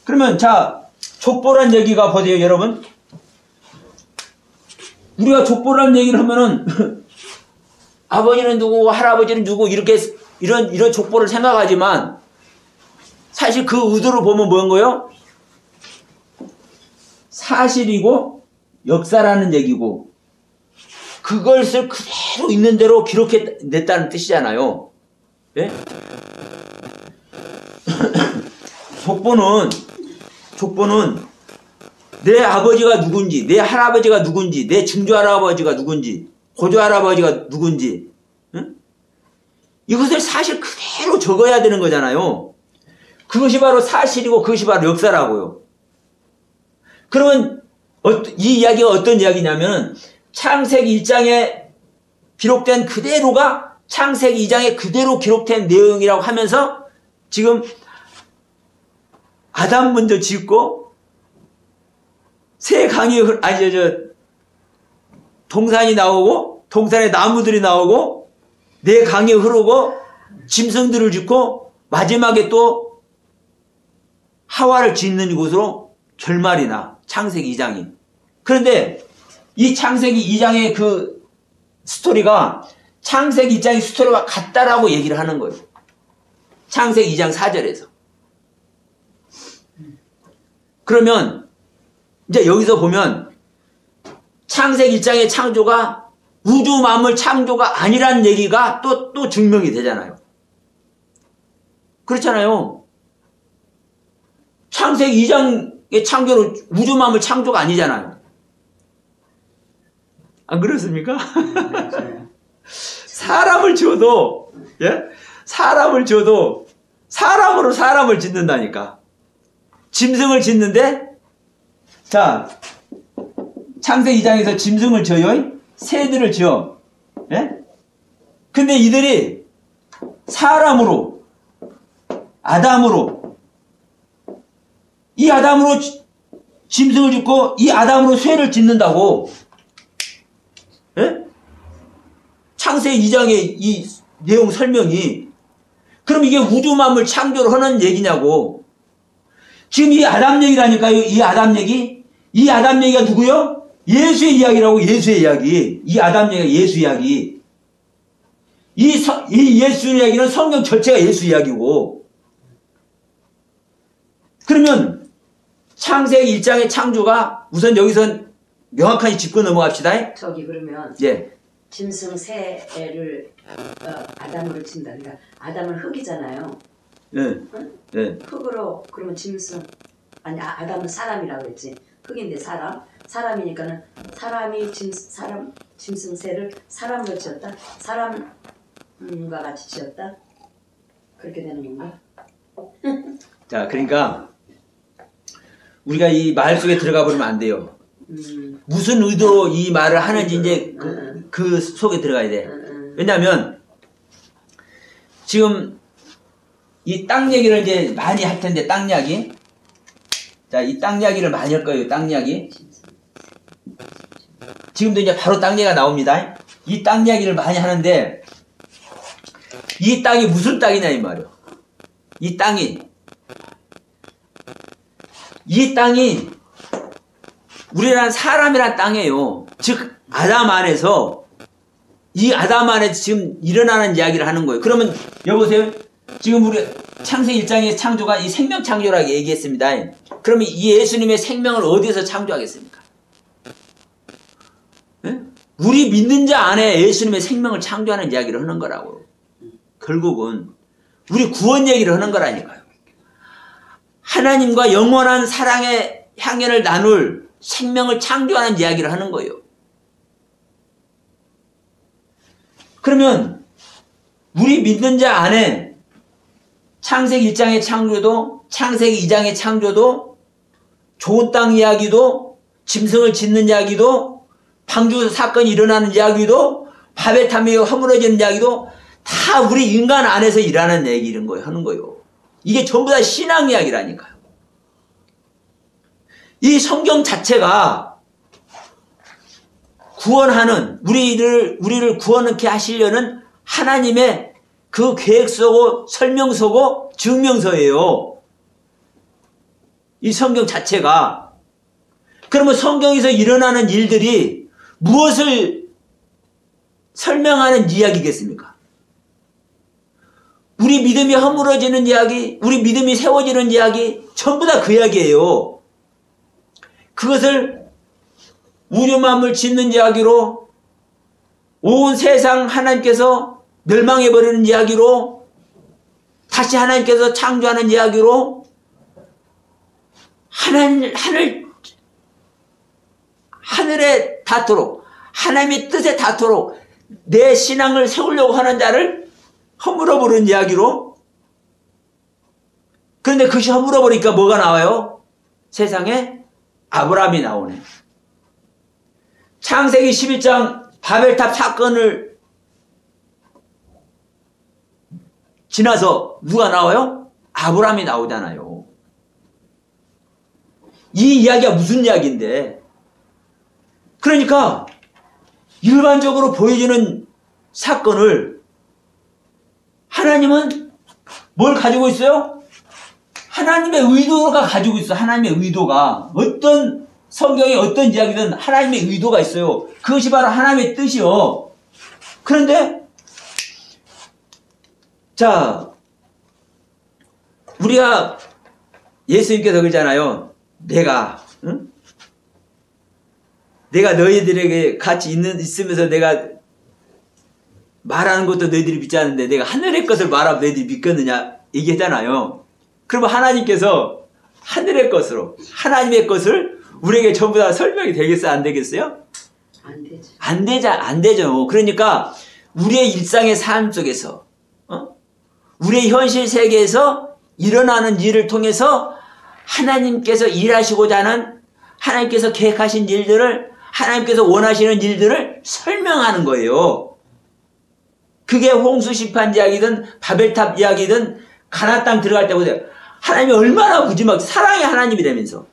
그러면 자, 족보란 얘기가 보세요, 여러분. 우리가 족보란 얘기를 하면은 아버지는 누구, 할아버지는 누구 이렇게 이런 족보를 생각하지만 사실 그 의도로 보면 뭐인 거예요? 사실이고 역사라는 얘기고 그것을 그대로 있는 대로 기록해냈다는 뜻이잖아요. 예? 족보는 내 아버지가 누군지, 내 할아버지가 누군지, 내 증조할아버지가 누군지, 고조할아버지가 누군지, 응? 이것을 사실 그대로 적어야 되는 거잖아요. 그것이 바로 사실이고 그것이 바로 역사라고요. 그러면 이 이야기가 어떤 이야기냐면 창세기 1장에 기록된 그대로가 창세기 2장에 그대로 기록된 내용이라고 하면서 지금 아담 먼저 짓고 새 강이 동산이 나오고 동산에 나무들이 나오고 내 강이 흐르고 짐승들을 짓고 마지막에 또 하와를 짓는 곳으로 결말이 나. 창세기 2장이. 그런데 이 창세기 2장의 그 스토리가 창세기 2장의 스토리와 같다라고 얘기를 하는 거예요. 창세기 2장 4절에서. 그러면 이제 여기서 보면 창세기 1장의 창조가 우주 만물 창조가 아니라는 얘기가 또 증명이 되잖아요. 그렇잖아요. 창세기 2장의 창조는 우주 만물 창조가 아니잖아요. 안 그렇습니까? 사람을 지어도, 예? 사람을 지어도 사람으로 사람을 짓는다니까. 짐승을 짓는데, 자, 창세기 2장에서 짐승을 지어요. 새들을 지어. 예? 근데 이들이 사람으로, 아담으로, 이 아담으로 짐승을 짓고 이 아담으로 쇠를 짓는다고. 예? 창세기 2장의 이 내용 설명이 그럼 이게 우주 만물 창조를 하는 얘기냐고. 지금 이 아담 얘기라니까요. 이 아담 얘기. 이 아담 얘기가 누구요? 예수의 이야기라고. 예수의 이야기. 이 아담 얘기가 예수 이야기. 이 예수 이야기는 성경 전체가 예수 이야기고. 그러면 창세기 1장의 창조가 우선 여기선 명확하게 짚고 넘어갑시다. 저기 그러면 예. 짐승 새를 아담으로 친다. 그러니까 아담은 흙이잖아요. 예. 응? 예. 흙으로 그러면 짐승 아니 아담은 사람이라고 했지. 흙인데 사람이니까는 사람이 짐승 새를 사람으로 지었다. 사람과 같이 지었다. 그렇게 되는 건가? 자, 그러니까 우리가 이 말 속에 들어가 버리면 안 돼요. 무슨 의도로 이 말을 하는지 이제 그 속에 들어가야 돼. 왜냐하면 지금 이 땅 얘기를 이제 많이 할 텐데, 땅 이야기. 자, 이 땅 이야기를 많이 할 거예요. 땅 이야기. 지금도 이제 바로 땅 얘기가 나옵니다. 이 땅 이야기를 많이 하는데 이 땅이 무슨 땅이냐 이 말이요. 이 땅이 우리라는 사람이란 땅이에요. 즉 아담 안에서 이 아담 안에서 지금 일어나는 이야기를 하는 거예요. 그러면 여보세요. 지금 우리 창세기 1장의 창조가 이 생명 창조라고 얘기했습니다. 그러면 이 예수님의 생명을 어디서 창조하겠습니까? 네? 우리 믿는 자 안에 예수님의 생명을 창조하는 이야기를 하는 거라고. 결국은 우리 구원 얘기를 하는 거라니까요. 하나님과 영원한 사랑의 향연을 나눌 생명을 창조하는 이야기를 하는 거예요. 그러면 우리 믿는 자 안에 창세기 1장의 창조도 창세기 2장의 창조도 좋은 땅 이야기도 짐승을 짓는 이야기도 방주 사건이 일어나는 이야기도 바벨탑이 허물어지는 이야기도 다 우리 인간 안에서 일하는 얘기 이런 거 하는 거예요. 이게 전부 다 신앙 이야기라니까요. 이 성경 자체가 구원하는 우리를 구원케 하시려는 하나님의 그 계획서고 설명서고 증명서예요. 이 성경 자체가. 그러면 성경에서 일어나는 일들이 무엇을 설명하는 이야기겠습니까? 우리 믿음이 허물어지는 이야기, 우리 믿음이 세워지는 이야기, 전부 다 그 이야기예요. 그것을 우주 만물 짓는 이야기로, 온 세상 하나님께서 멸망해버리는 이야기로, 다시 하나님께서 창조하는 이야기로, 하늘에 닿도록, 하나님의 뜻에 닿도록 내 신앙을 세우려고 하는 자를 허물어 버리는 이야기로. 그런데 그것이 허물어 버리니까 뭐가 나와요? 세상에 아브라함이 나오네. 창세기 11장 바벨탑 사건을 지나서 누가 나와요? 아브라함이 나오잖아요. 이 이야기가 무슨 이야기인데? 그러니까 일반적으로 보여지는 사건을 하나님은 뭘 가지고 있어요? 하나님의 의도가 가지고 있어. 하나님의 의도가. 어떤 성경에 어떤 이야기든 하나님의 의도가 있어요. 그것이 바로 하나님의 뜻이요. 그런데 자, 우리가 예수님께서 그러잖아요. 내가 너희들에게 같이 있으면서 내가 말하는 것도 너희들이 믿지 않는데 내가 하늘의 것을 말하면 너희들이 믿겠느냐 얘기했잖아요. 그러면 하나님께서 하늘의 것으로 하나님의 것을 우리에게 전부 다 설명이 되겠어요? 안 되겠어요? 안 되죠. 안 되죠. 그러니까 우리의 일상의 삶 속에서 우리의 현실 세계에서 일어나는 일을 통해서 하나님께서 일하시고자 하는 하나님께서 계획하신 일들을 하나님께서 원하시는 일들을 설명하는 거예요. 그게 홍수 심판 이야기든 바벨탑 이야기든 가나안 땅 들어갈 때 보세요. 하나님이 얼마나 무지막 사랑의 하나님이 되면서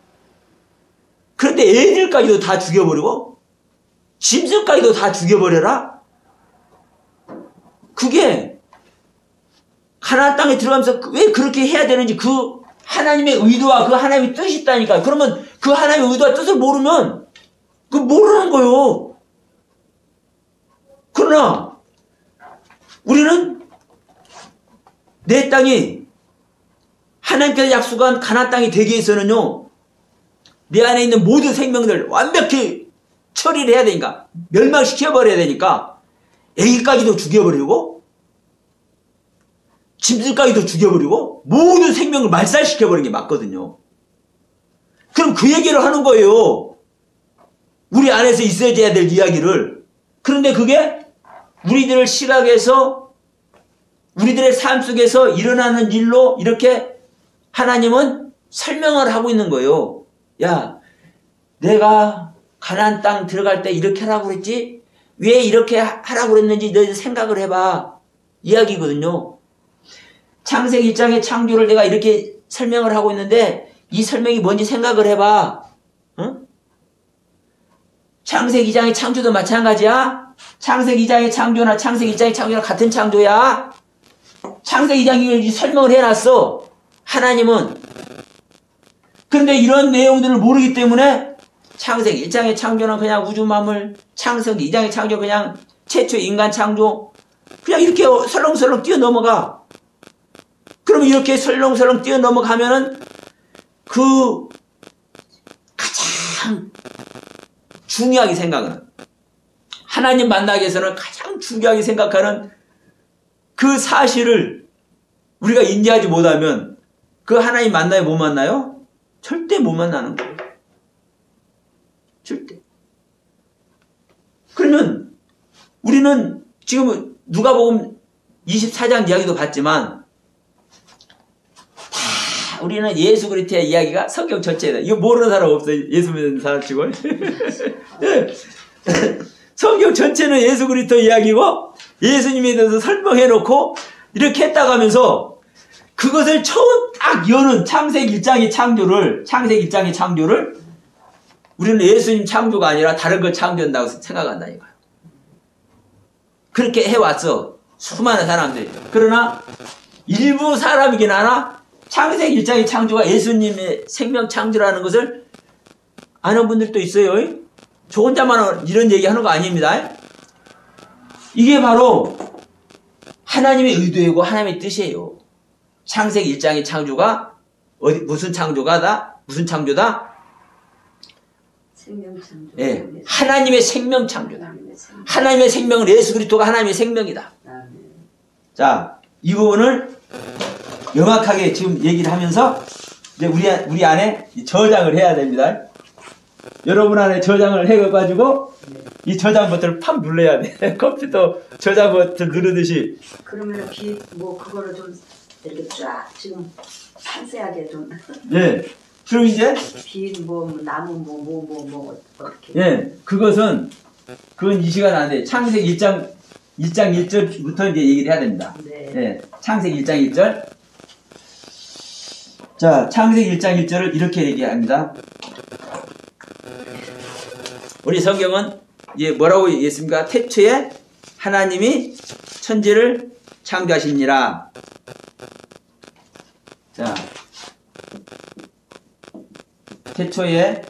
그런데 애들까지도 다 죽여버리고 짐승까지도 다 죽여버려라. 그게 가나안 땅에 들어가면서 왜 그렇게 해야 되는지 그 하나님의 의도와 그 하나님의 뜻이 있다니까. 그러면 그 하나님의 의도와 뜻을 모르면 그 모르는 거요. 그러나 우리는 내 땅이 하나님께서 약속한 가나안 땅이 되기 위해서는요. 내 안에 있는 모든 생명들 완벽히 처리를 해야 되니까 멸망시켜버려야 되니까 애기까지도 죽여버리고 짐승까지도 죽여버리고 모든 생명을 말살시켜버리는 게 맞거든요. 그럼 그 얘기를 하는 거예요. 우리 안에서 있어야 될 이야기를. 그런데 그게 우리들을 시각에서 우리들의 삶 속에서 일어나는 일로 이렇게 하나님은 설명을 하고 있는 거예요. 야, 내가 가나안 땅 들어갈 때 이렇게 하라고 그랬지? 왜 이렇게 하라고 그랬는지 너희들 생각을 해봐. 이야기거든요. 창세기 1장의 창조를 내가 이렇게 설명을 하고 있는데 이 설명이 뭔지 생각을 해봐. 응? 창세기 2장의 창조도 마찬가지야. 창세기 2장의 창조나 창세기 1장의 창조나 같은 창조야. 창세기 2장이 설명을 해놨어. 하나님은. 그런데 이런 내용들을 모르기 때문에 창세기 1장의 창조는 그냥 우주 만물, 창세기 2장의 창조 그냥 최초의 인간 창조 그냥 이렇게 설렁설렁 뛰어넘어가. 그러면 이렇게 설렁설렁 뛰어넘어가면은 그 가장 중요하게 생각하는 하나님 만나기 위해서는 가장 중요하게 생각하는 그 사실을 우리가 인지하지 못하면 그 하나님 만나요? 못 만나요? 절대 못 만나는 거예요. 절대. 그러면 우리는 지금 누가복음 24장 이야기도 봤지만 다 우리는 예수 그리스도의 이야기가 성경 전체다. 이거 모르는 사람 없어요. 예수 믿는 사람 치고. 성경 전체는 예수 그리스도 이야기고 예수님에 대해서 설명해 놓고 이렇게 했다고 하면서 그것을 처음 딱 여는 창세기 1장의 창조를 우리는 예수님 창조가 아니라 다른 걸 창조한다고 생각한다 이거예요. 그렇게 해왔어. 수많은 사람들이. 그러나 일부 사람이긴 하나 창세기 1장의 창조가 예수님의 생명 창조라는 것을 아는 분들도 있어요. 저 혼자만 이런 얘기하는 거 아닙니다. 이게 바로 하나님의 의도이고 하나님의 뜻이에요. 창세기 1장의 창조가 무슨 창조다? 생명 창조. 예, 하나님의 생명 창조다. 하나님의 생명은 예수 그리스도가 하나님의 생명이다. 자, 이 부분을 명확하게 지금 얘기를 하면서 이제 우리 안에 저장을 해야 됩니다. 여러분 안에 저장을 해가지고 이 저장 버튼을 팍 눌러야 돼. 컴퓨터 저장 버튼 누르듯이. 그러면 그거를 좀 이렇게 쫙 지금 상세하게 좀. 예. 그럼 이제 나무 어떻게. 예. 그건 이 시간 안 돼. 창세기 1장 1절부터 이제 얘기를 해야 됩니다. 네. 예. 창세기 1장 1절. 자, 창세기 1장 1절을 이렇게 얘기합니다. 우리 성경은 이제 뭐라고 얘기했습니까? 태초에 하나님이 천지를 창조하시니라. 자, 태초에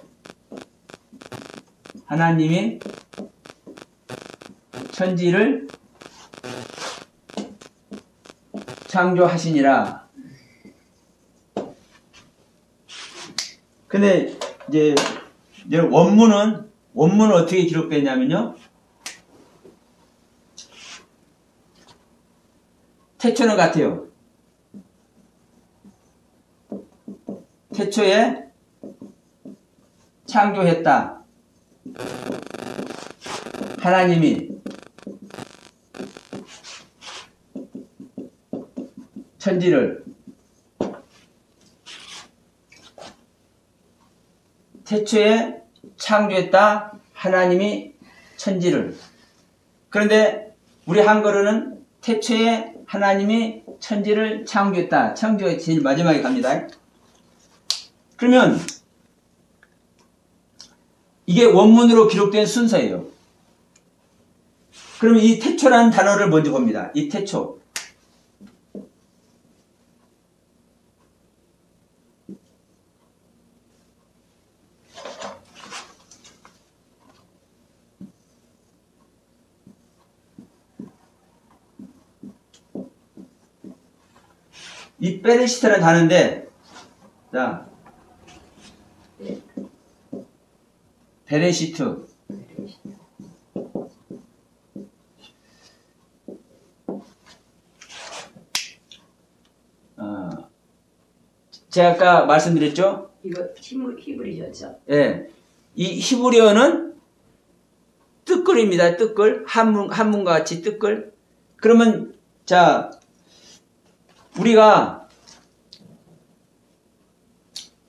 하나님이 천지를 창조하시니라. 근데 이제 원문은 어떻게 기록됐냐면요. 태초는 같아요. 태초에 창조했다. 하나님이 천지를 태초에 창조했다. 하나님이 천지를. 그런데 우리 한글로는 태초에 하나님이 천지를 창조했다. 창조의 제일 마지막에 갑니다. 그러면 이게 원문으로 기록된 순서예요. 그러면 이 태초라는 단어를 먼저 봅니다. 이 태초. 이 베레시트라는 단어인데, 자, 베레시트. 제가 아까 말씀드렸죠? 이거 히브리어죠? 예. 이 히브리어는 뜻글입니다. 뜻글. 한문과 같이 뜻글. 그러면, 자, 우리가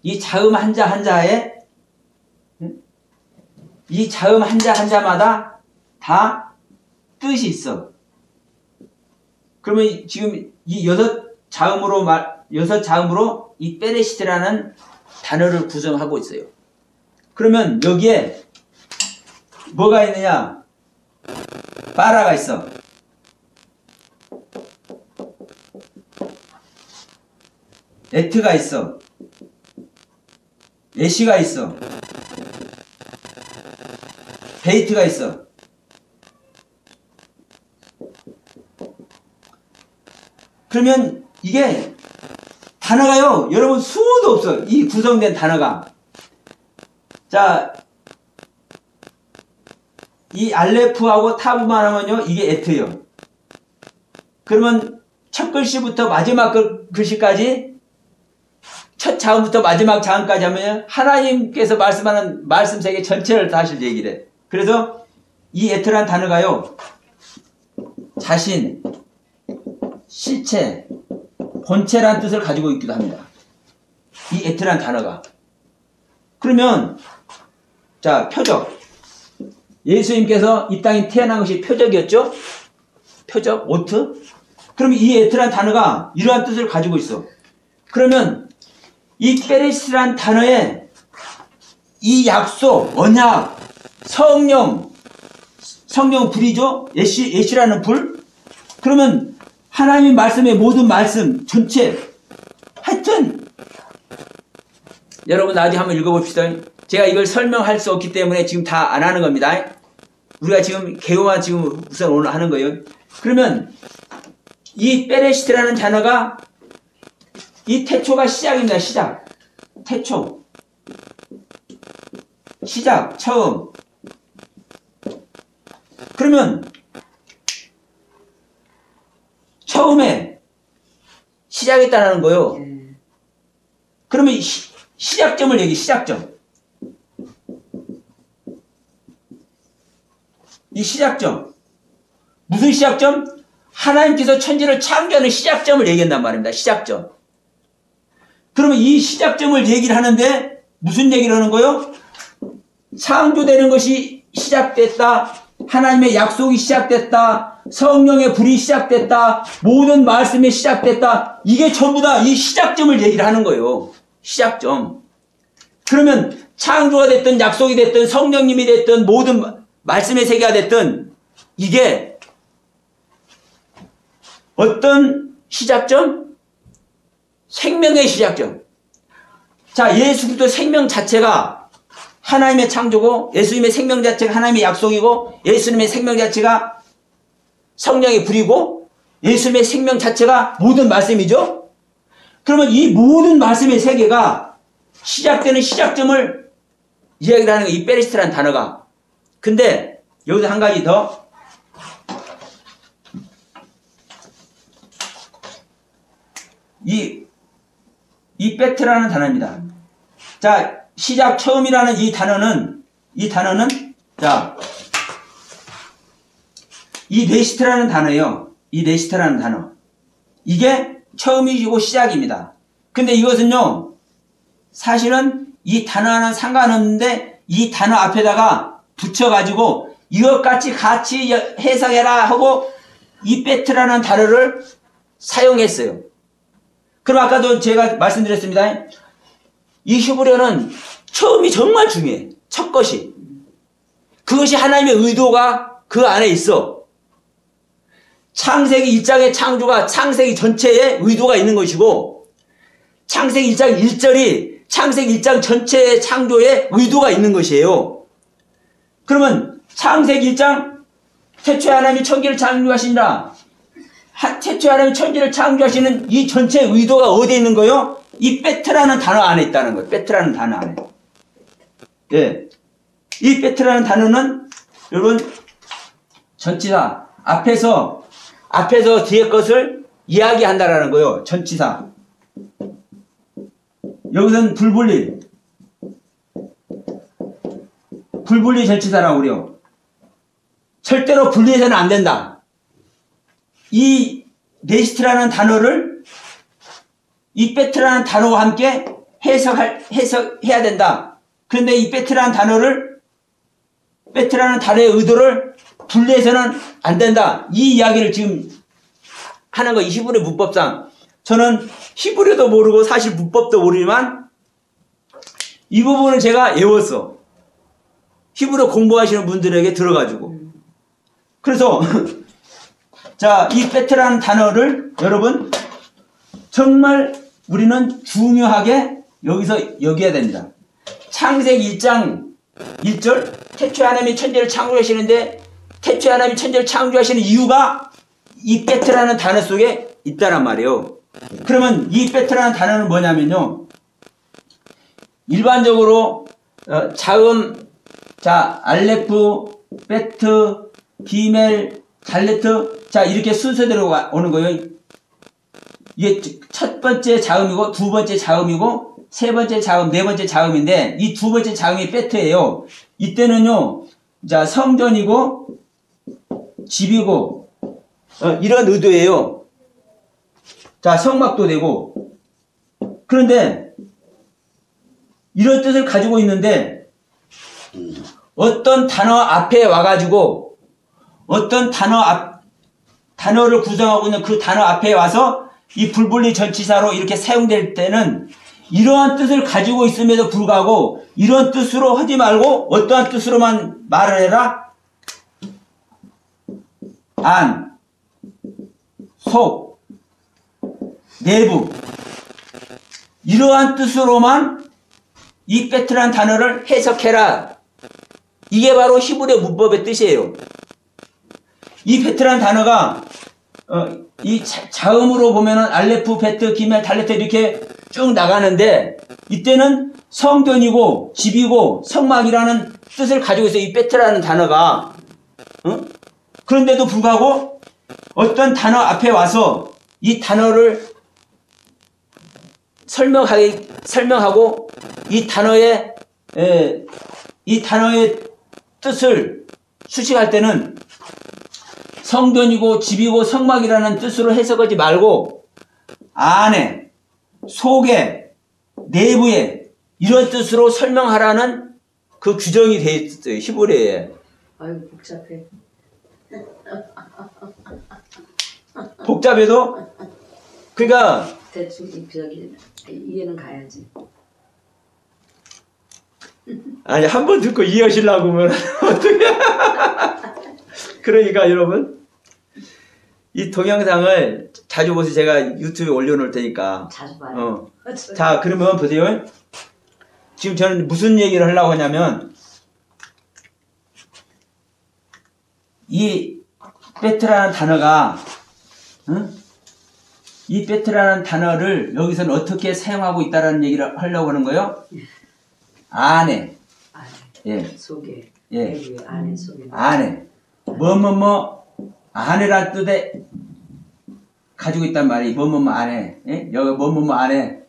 이 자음 한자 한자에 이 자음 한자 한자마다 다 뜻이 있어. 그러면 지금 이 여섯 자음으로 이 베레시트라는 단어를 구성하고 있어요. 그러면 여기에 뭐가 있느냐? 바라가 있어. 에트가 있어. 에시가 있어. 베이트가 있어. 그러면 이게 단어가요, 여러분 수도 없어. 이 구성된 단어가. 자, 이 알레프하고 타브만 하면요, 이게 에트예요. 그러면 첫 글씨부터 마지막 글씨까지, 첫 자음부터 마지막 자음까지 하면 하나님께서 말씀하는 말씀 세계 전체를 다시 얘기를 해. 그래서 이 에트란 단어가요, 자신, 실체, 본체란 뜻을 가지고 있기도 합니다. 이 에트란 단어가. 그러면 자, 표적. 예수님께서 이 땅에 태어난 것이 표적이었죠? 표적, 오트? 그러면 이 에트란 단어가 이러한 뜻을 가지고 있어. 그러면 이 페레시라는 단어에 이 약속, 언약, 성령 불이죠? 예시라는 불? 그러면 하나님의 말씀의 모든 말씀 전체 하여튼 여러분 나중에 한번 읽어봅시다. 제가 이걸 설명할 수 없기 때문에 지금 다 안 하는 겁니다. 우리가 지금 개요만 지금 우선 오늘 하는 거예요. 그러면 이 베레시트라는 단어가 이 태초가 시작입니다. 시작. 태초. 시작. 처음. 그러면 처음에 시작했다는 거요. 그러면 시작점을 얘기해. 시작점. 이 시작점. 무슨 시작점? 하나님께서 천지를 창조하는 시작점을 얘기한단 말입니다. 시작점. 그러면 이 시작점을 얘기를 하는데 무슨 얘기를 하는 거예요? 창조되는 것이 시작됐다. 하나님의 약속이 시작됐다. 성령의 불이 시작됐다. 모든 말씀이 시작됐다. 이게 전부 다 이 시작점을 얘기를 하는 거예요. 시작점. 그러면 창조가 됐든 약속이 됐든 성령님이 됐든 모든 말씀의 세계가 됐든 이게 어떤 시작점? 생명의 시작점. 자, 예수 그리스도 생명 자체가 하나님의 창조고 예수님의 생명 자체가 하나님의 약속이고 예수님의 생명 자체가 성령의 불이고 예수님의 생명 자체가 모든 말씀이죠. 그러면 이 모든 말씀의 세계가 시작되는 시작점을 이야기를 하는 거예요. 이 베레시트라는 단어가. 근데 여기서 한 가지 더. 이 베트라는 단어입니다. 자, 시작 처음이라는 이 단어는 자, 이 네시트라는 단어예요. 이 네시트라는 단어. 이게 처음이고 시작입니다. 근데 이것은요, 사실은 이 단어와는 상관없는데 이 단어 앞에다가 붙여가지고 이것같이 같이 해석해라 하고 이 베트라는 단어를 사용했어요. 그럼 아까도 제가 말씀드렸습니다. 이 히브리어는 처음이 정말 중요해. 첫 것이. 그것이 하나님의 의도가 그 안에 있어. 창세기 1장의 창조가 창세기 전체에 의도가 있는 것이고 창세기 1장 1절이 창세기 1장 전체의 창조에 의도가 있는 것이에요. 그러면 창세기 1장 태초에 하나님이 천지를 창조하시니라. 태초에 하나님이 천지를 창조하시는 이 전체의 의도가 어디에 있는 거요? 이 베트라는 단어 안에 있다는 거예요. 베트라는 단어 안에. 예. 이 베트라는 단어는 여러분 전치사 앞에서 뒤에 것을 이야기한다라는 거예요. 전치사. 여기서는 불분리 전치사라고 그래요. 절대로 분리해서는 안 된다. 이 네시트라는 단어를 이 베트라는 단어와 함께 해석해야 된다. 그런데 이 베트라는 단어의 의도를 분리해서는 안 된다. 이 이야기를 지금 하는 거, 이 히브리 문법상. 저는 히브리어도 모르고 사실 문법도 모르지만 이 부분을 제가 외웠어. 히브리어 공부하시는 분들에게 들어가지고. 그래서 자, 이 베트라는 단어를 여러분 정말 우리는 중요하게 여기서 여겨야 됩니다. 창세기 1장 1절 태초에 하나님이 천지를 창조하시는데 태초에 하나님이 천지를 창조하시는 이유가 이 베트라는 단어 속에 있다란 말이에요. 그러면 이 베트라는 단어는 뭐냐면요. 일반적으로 자음, 자, 알레프, 베트, 기멜, 달레트, 자, 이렇게 순서대로 오는 거예요. 이게 첫 번째 자음이고, 두 번째 자음이고, 세 번째 자음, 네 번째 자음인데, 이 두 번째 자음이 베트예요. 이때는요, 자, 성전이고, 집이고, 이런 의도예요. 자, 성막도 되고. 그런데, 이런 뜻을 가지고 있는데, 어떤 단어 앞에 와가지고, 어떤 단어 단어를 구성하고 있는 그 단어 앞에 와서 이 불분리 전치사로 이렇게 사용될 때는 이러한 뜻을 가지고 있음에도 불구하고 이런 뜻으로 하지 말고 어떠한 뜻으로만 말을 해라? 안, 속, 내부 이러한 뜻으로만 이 베트라는 단어를 해석해라. 이게 바로 히브리 문법의 뜻이에요. 이 베트라는 단어가 이 자음으로 보면은 알레프, 베트, 기멜, 달레트 이렇게 쭉 나가는데 이때는 성전이고 집이고 성막이라는 뜻을 가지고 있어요. 이 베트라는 단어가. 그런데도 불구하고 어떤 단어 앞에 와서 이 단어를 설명하고 이 단어의 뜻을 수식할 때는 성전이고 집이고 성막이라는 뜻으로 해석하지 말고 안에, 속에, 내부에 이런 뜻으로 설명하라는 그 규정이 되어 있어요. 히브리어에. 아이고 복잡해. 복잡해도 그러니까 대충 저기 이해는 가야지. 아니 한 번 듣고 이해하시려고 하면 어떻게 그러니까 여러분 이 동영상을 자주 보세요. 제가 유튜브에 올려놓을 테니까. 자주 봐요. 자 그러면 보세요. 지금 저는 무슨 얘기를 하려고 하냐면 이 베트라는 단어가 이 베트라는 단어를 여기서는 어떻게 사용하고 있다라는 얘기를 하려고 하는 거예요. 안에, 예, 속에, 예, 내부에, 안에, 속에, 안에, 안에란 뜻에 가지고 있단 말이에요. 안에, 예? 여기 안에,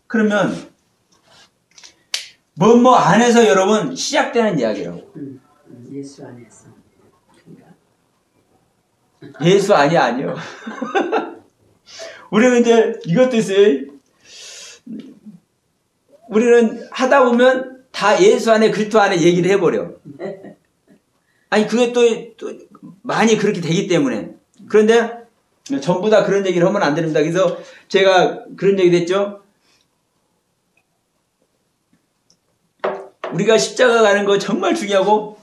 그러면 안에서 여러분 시작되는 이야기라고. 예수 안에서. 그러니까. 예수 아니요. 우리는 이제 이것도 있어요. 우리는 하다 보면 다 예수 안에 그리스도 안에 얘기를 해버려. 아니 그게 또 많이 그렇게 되기 때문에. 그런데 전부 다 그런 얘기를 하면 안 됩니다. 그래서 제가 그런 얘기도 했죠. 우리가 십자가 가는 거 정말 중요하고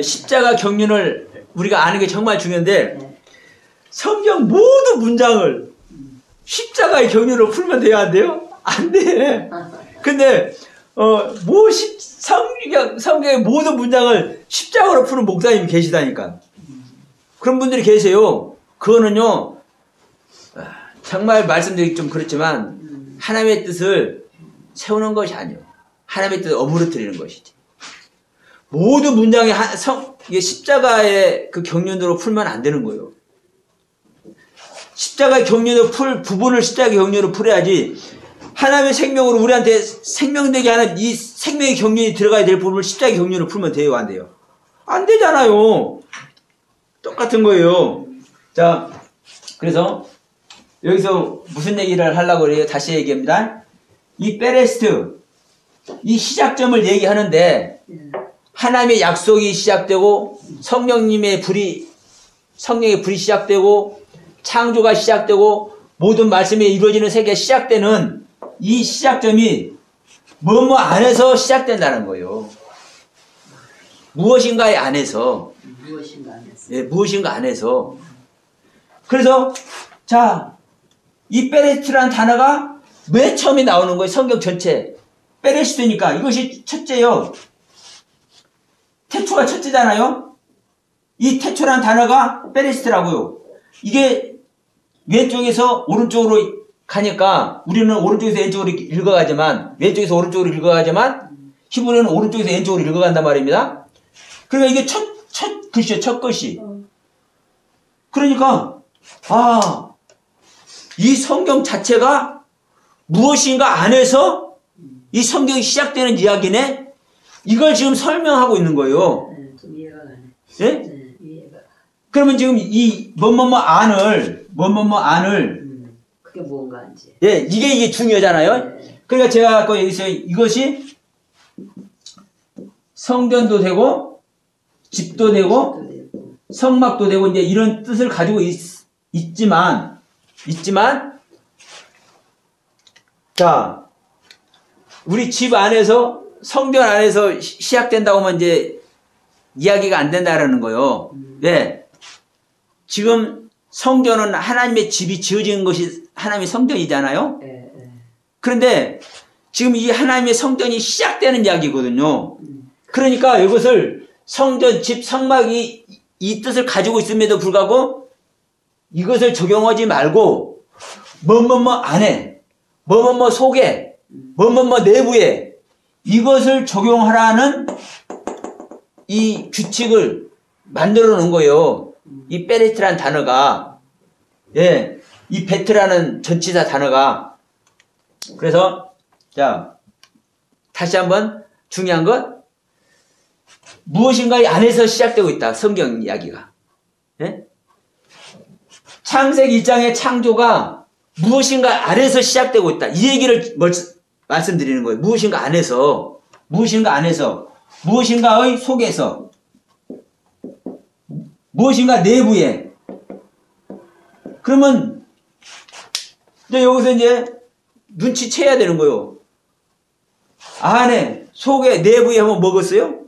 십자가 경륜을 우리가 아는 게 정말 중요한데 성경 모든 문장을 십자가의 경륜으로 풀면 돼야 안 돼요? 안 돼. 근데 성경의 모든 문장을 십자가로 푸는 목사님이 계시다니까. 그런 분들이 계세요. 그거는요 정말 말씀드리기 좀 그렇지만 하나님의 뜻을 세우는 것이 아니에요. 하나님의 뜻을 어무러뜨리는 것이지. 모든 문장에 십자가의 그 경륜으로 풀면 안 되는 거예요. 십자가의 경륜으로 부분을 십자가의 경륜으로 풀어야지 하나님의 생명으로 우리한테 생명되게 하는 이 생명의 경륜이 들어가야 될 부분을 십자가의 경륜으로 풀면 돼요, 안 돼요? 안 되잖아요. 똑같은 거예요. 자, 그래서 여기서 무슨 얘기를 하려고 그래요? 다시 얘기합니다. 이 베레스트, 이 시작점을 얘기하는데 하나님의 약속이 시작되고 성령의 불이 시작되고 창조가 시작되고 모든 말씀이 이루어지는 세계가 시작되는 이 시작점이 안에서 시작된다는 거예요. 무엇인가의 안에서. 예, 무엇인가 안에서. 그래서 자, 이 베레스트라는 단어가 맨 처음에 나오는 거예요. 성경 전체. 베레스트니까 이것이 첫째요. 태초가 첫째잖아요. 이 태초라는 단어가 베레스트라고요. 이게 왼쪽에서 오른쪽으로 가니까 우리는 오른쪽에서 왼쪽으로 읽어가지만 왼쪽에서 오른쪽으로 읽어가지만 히브리어는 오른쪽에서 왼쪽으로 읽어간단 말입니다. 그러니까 이게 첫 글씨예요. 첫 글씨. 그러니까 이 성경 자체가 무엇인가 안에서 이 성경이 시작되는 이야기네. 이걸 지금 설명하고 있는 거예요. 좀 이해가 가네. 예? 네, 이해가. 그러면 지금 이 안을 그게 뭔가 이제. 예, 이게 중요하잖아요. 네. 그러니까 제가 아까 여기서 이것이 성전도 되고 집도 되고 성막도 되고 이제 이런 뜻을 가지고 있지만 자, 우리 집 안에서 성전 안에서 시작된다고 하면 이제 이야기가 안 된다라는 거예요. 네. 지금 성전은 하나님의 집이 지어진 것이 하나님의 성전이잖아요. 그런데 지금 이 하나님의 성전이 시작되는 이야기거든요. 그러니까 이것을 성전, 집, 성막이 이 뜻을 가지고 있음에도 불구하고 이것을 적용하지 말고 뭐뭐뭐 안에, 뭐뭐뭐 속에, 뭐뭐뭐 내부에 이것을 적용하라는 이 규칙을 만들어 놓은 거예요. 이 베레트라는 단어가, 예, 이 베트라는 전치사 단어가. 그래서 자, 다시 한번 중요한 것, 무엇인가 이 안에서 시작되고 있다. 성경 이야기가. 예? 창세기 1장의 창조가 무엇인가 안에서 시작되고 있다. 이 얘기를 말씀드리는 거예요. 무엇인가 안에서, 무엇인가의 속에서, 무엇인가 내부에. 그러면 이제 여기서 이제 눈치채야 되는 거예요. 안에, 속에, 내부에 하면 뭐겠어요?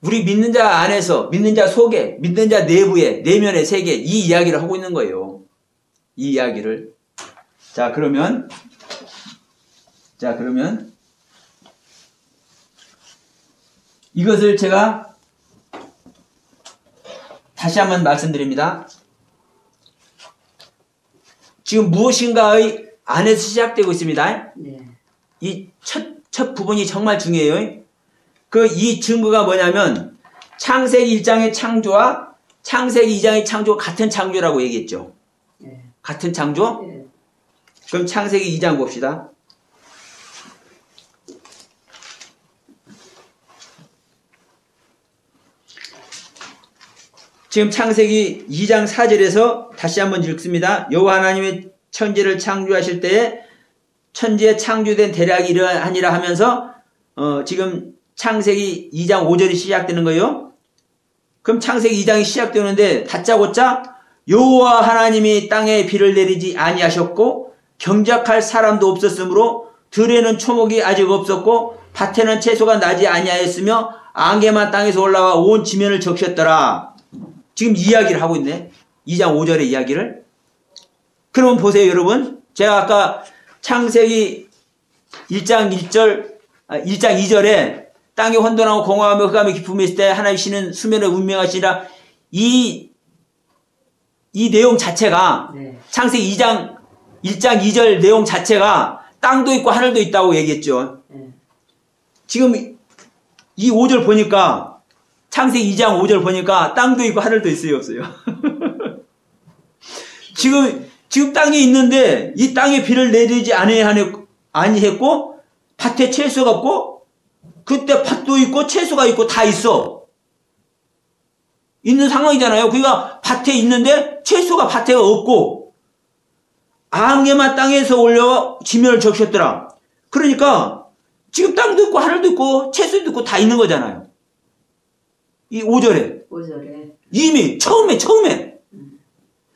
우리 믿는 자 안에서, 믿는 자 속에, 믿는 자 내부에, 내면의 세계, 이 이야기를 하고 있는 거예요. 이 이야기를. 자, 그러면 이것을 제가 다시 한번 말씀드립니다. 지금 무엇인가의 안에서 시작되고 있습니다. 네. 이 첫 부분이 정말 중요해요. 이 증거가 뭐냐면 창세기 1장의 창조와 창세기 2장의 창조가 같은 창조라고 얘기했죠. 네. 같은 창조? 네. 그럼 창세기 2장 봅시다. 지금 창세기 2장 4절에서 다시 한번 읽습니다. 여호와 하나님의 천지를 창조하실 때에 천지에 창조된 대략이 이러하니라 하면서 지금 창세기 2장 5절이 시작되는 거예요. 그럼 창세기 2장이 시작되는데 다짜고짜 여호와 하나님이 땅에 비를 내리지 아니하셨고 경작할 사람도 없었으므로 들에는 초목이 아직 없었고 밭에는 채소가 나지 아니하였으며 안개만 땅에서 올라와 온 지면을 적셨더라. 지금 이야기를 하고 있네. 2장 5절의 이야기를. 그러면 보세요, 여러분. 제가 아까 창세기 1장 2절에 땅이 혼돈하고 공허하며 흑암의 깊음이 있을 때 하나님 신은 수면에 운명하시라. 이 내용 자체가 네. 창세기 1장 2절 내용 자체가 땅도 있고 하늘도 있다고 얘기했죠. 네. 지금 이 5절 보니까 창세기 2장 5절 보니까 땅도 있고 하늘도 있어요, 없어요? 지금 땅이 있는데 이 땅에 비를 내리지 아니했고 밭에 채소가 없고 그때 밭도 있고 채소가 있고 다 있어. 있는 상황이잖아요. 그러니까 밭에 있는데 채소가 밭에 없고 안개만 땅에서 올려 지면을 적셨더라. 그러니까 지금 땅도 있고 하늘도 있고 채소도 있고 다 있는 거잖아요. 이 5절에. 이미 처음에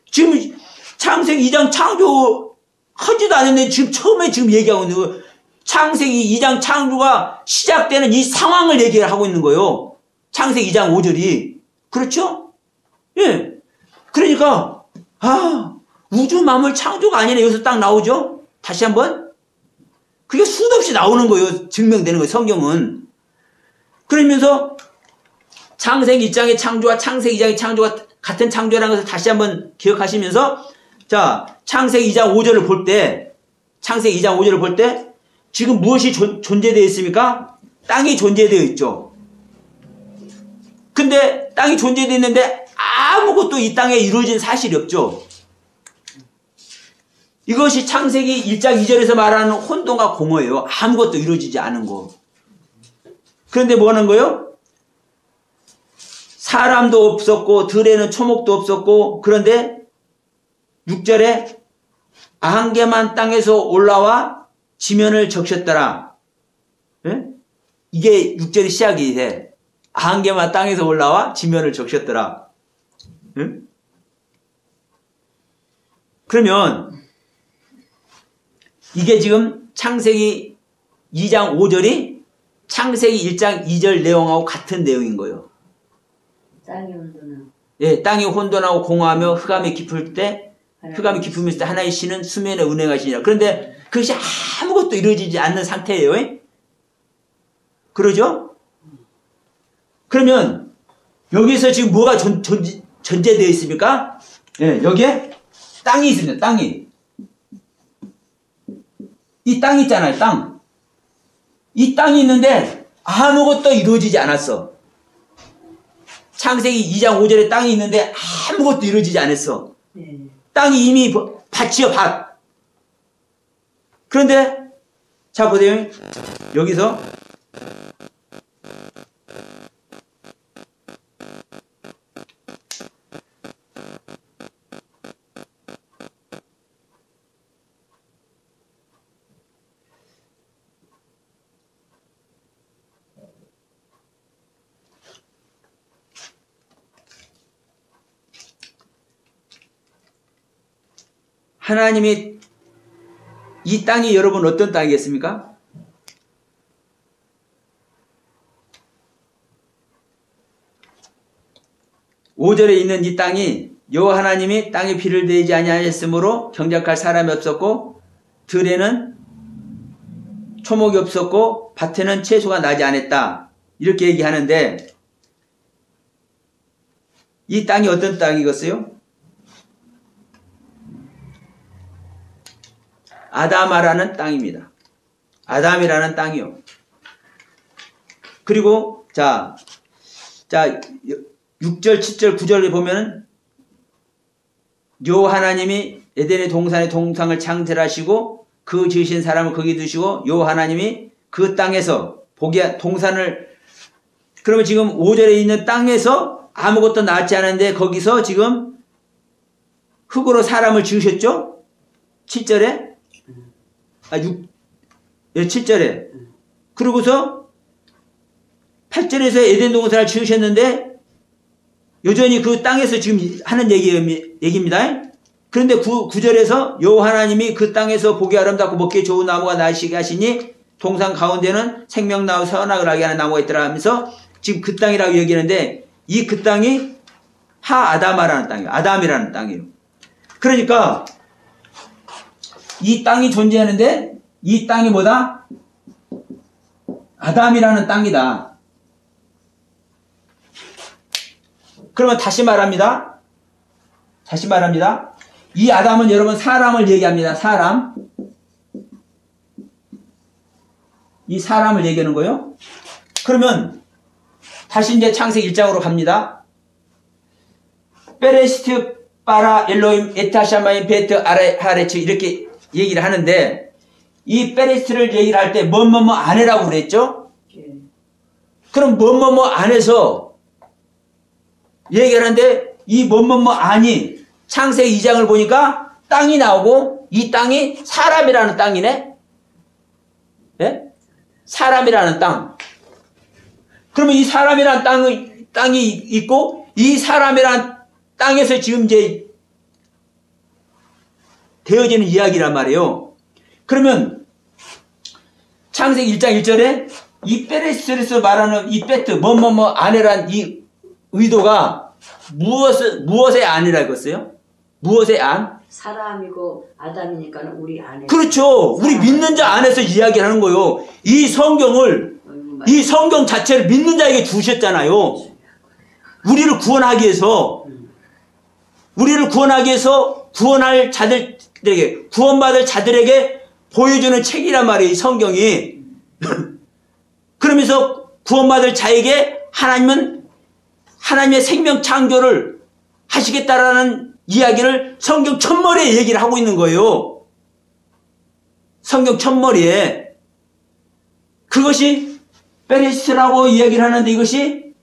지금 창세기 2장 창조 하지도 않았는데 지금 처음에 지금 얘기하고 있는 거예요. 창세기 2장 창조가 시작되는 이 상황을 얘기를 하고 있는 거예요. 창세기 2장 5절이. 그렇죠? 예. 그러니까 우주 만물 창조가 아니네. 여기서 딱 나오죠? 다시 한번. 그게 수도 없이 나오는 거예요. 증명되는 거예요. 성경은. 그러면서 창세기 1장의 창조와 창세기 2장의 창조가 같은 창조라는 것을 다시 한번 기억하시면서 자, 창세기 2장 5절을 볼 때 지금 무엇이 존재되어 있습니까? 땅이 존재되어 있죠. 근데 땅이 존재되어 있는데 아무것도 이 땅에 이루어진 사실이 없죠. 이것이 창세기 1장 2절에서 말하는 혼돈과 공허예요. 아무것도 이루어지지 않은 거. 그런데 뭐 하는 거예요? 사람도 없었고 들에는 초목도 없었고 그런데 6절에 안개만 땅에서 올라와 지면을 적셨더라. 예? 이게 6절의 시작이 돼. 안개만 땅에서 올라와 지면을 적셨더라. 응? 그러면 이게 지금 창세기 2장 5절이 창세기 1장 2절 내용하고 같은 내용인 거예요. 땅이 혼돈하고. 예, 땅이 혼돈하고 공허하며 흑암이 깊을 때, 흑암이 깊으면서 때 하나의 신은 수면에 운행하시니라. 그런데 그것이 아무것도 이루어지지 않는 상태예요. 그러죠? 그러면 여기서 지금 뭐가 전제되어 있습니까? 예, 여기에 땅이 있습니다. 땅이. 이 땅이 있잖아요. 땅. 이 땅이 있는데 아무것도 이루어지지 않았어. 창세기 2장 5절에 땅이 있는데 아무것도 이루어지지 않았어. 네. 땅이 이미 밭이요, 밭. 그런데 자 보세요. 여기서 하나님이 이 땅이 여러분 어떤 땅이겠습니까? (5절에) 있는 이 땅이 여호와 하나님이 땅에 비를 내지 아니하였으므로 경작할 사람이 없었고 들에는 초목이 없었고 밭에는 채소가 나지 않았다. 이렇게 얘기하는데 이 땅이 어떤 땅이겠어요? 아담아라는 땅입니다. 아담이라는 땅이요. 그리고 자 6절, 7절, 9절에 보면은 여호와 하나님이 에덴의 동산에 동상을 창설하시고 그 지으신 사람을 거기 두시고 여호와 하나님이 그 땅에서 동산을 그러면 지금 5절에 있는 땅에서 아무것도 낳지 않은데 거기서 지금 흙으로 사람을 지으셨죠? 7절에 7절에. 그러고서 8절에서 에덴 동산을 지으셨는데 여전히 그 땅에서 지금 하는 얘기입니다. 그런데 9절에서 여호와 하나님이 그 땅에서 보기 아름답고 먹기 좋은 나무가 나시게 하시니 동산 가운데는 생명나무 선악을 알게 하는 나무가 있더라 하면서 지금 그 땅이라고 얘기하는데 이 그 땅이 하아담아라는 땅이에요. 아담이라는 땅이에요. 그러니까 이 땅이 존재하는데 이 땅이 뭐다? 아담이라는 땅이다. 그러면 다시 말합니다. 이 아담은 여러분 사람을 얘기합니다. 사람. 이 사람을 얘기하는 거예요. 그러면 다시 이제 창세기 1장으로 갑니다. 베레시트 바라 엘로임 에타샤마임 베트 아레하레츠 이렇게 얘기를 하는데 이 베레시트를 얘기를 할 때 뭐뭐뭐 안해라고 그랬죠? 그럼 뭐뭐뭐 안해서 얘기하는데 이 뭐뭐뭐 안이 창세기 2장을 보니까 땅이 나오고 이 땅이 사람이라는 땅이네? 예? 사람이라는 땅. 그러면 이 사람이라는 땅이 있고 이 사람이라는 땅에서 지금 이제 되어지는 이야기란 말이에요. 그러면 창세기 1장 1절에 이 베레스에서 말하는 이 베트 뭐뭐뭐 아내란 이 의도가 무엇의 안이라고 했어요? 무엇의 안? 사람이고 아담이니까 우리 안에. 그렇죠. 우리 믿는 자 안에서 이야기를 하는 거예요. 이 성경을 이 성경 자체를 믿는 자에게 주셨잖아요. 우리를 구원하기 위해서 구원할 자들에게 구원받을 자들에게 보여주는 책이란 말이에요. 이 성경이. 그러면서 구원받을 자에게 하나님은 하나님의 생명 창조를 하시겠다라는 이야기를 성경 첫머리에 얘기를 하고 있는 거예요. 성경 첫머리에. 그것이 베레시트라고 이야기를 하는데 이것이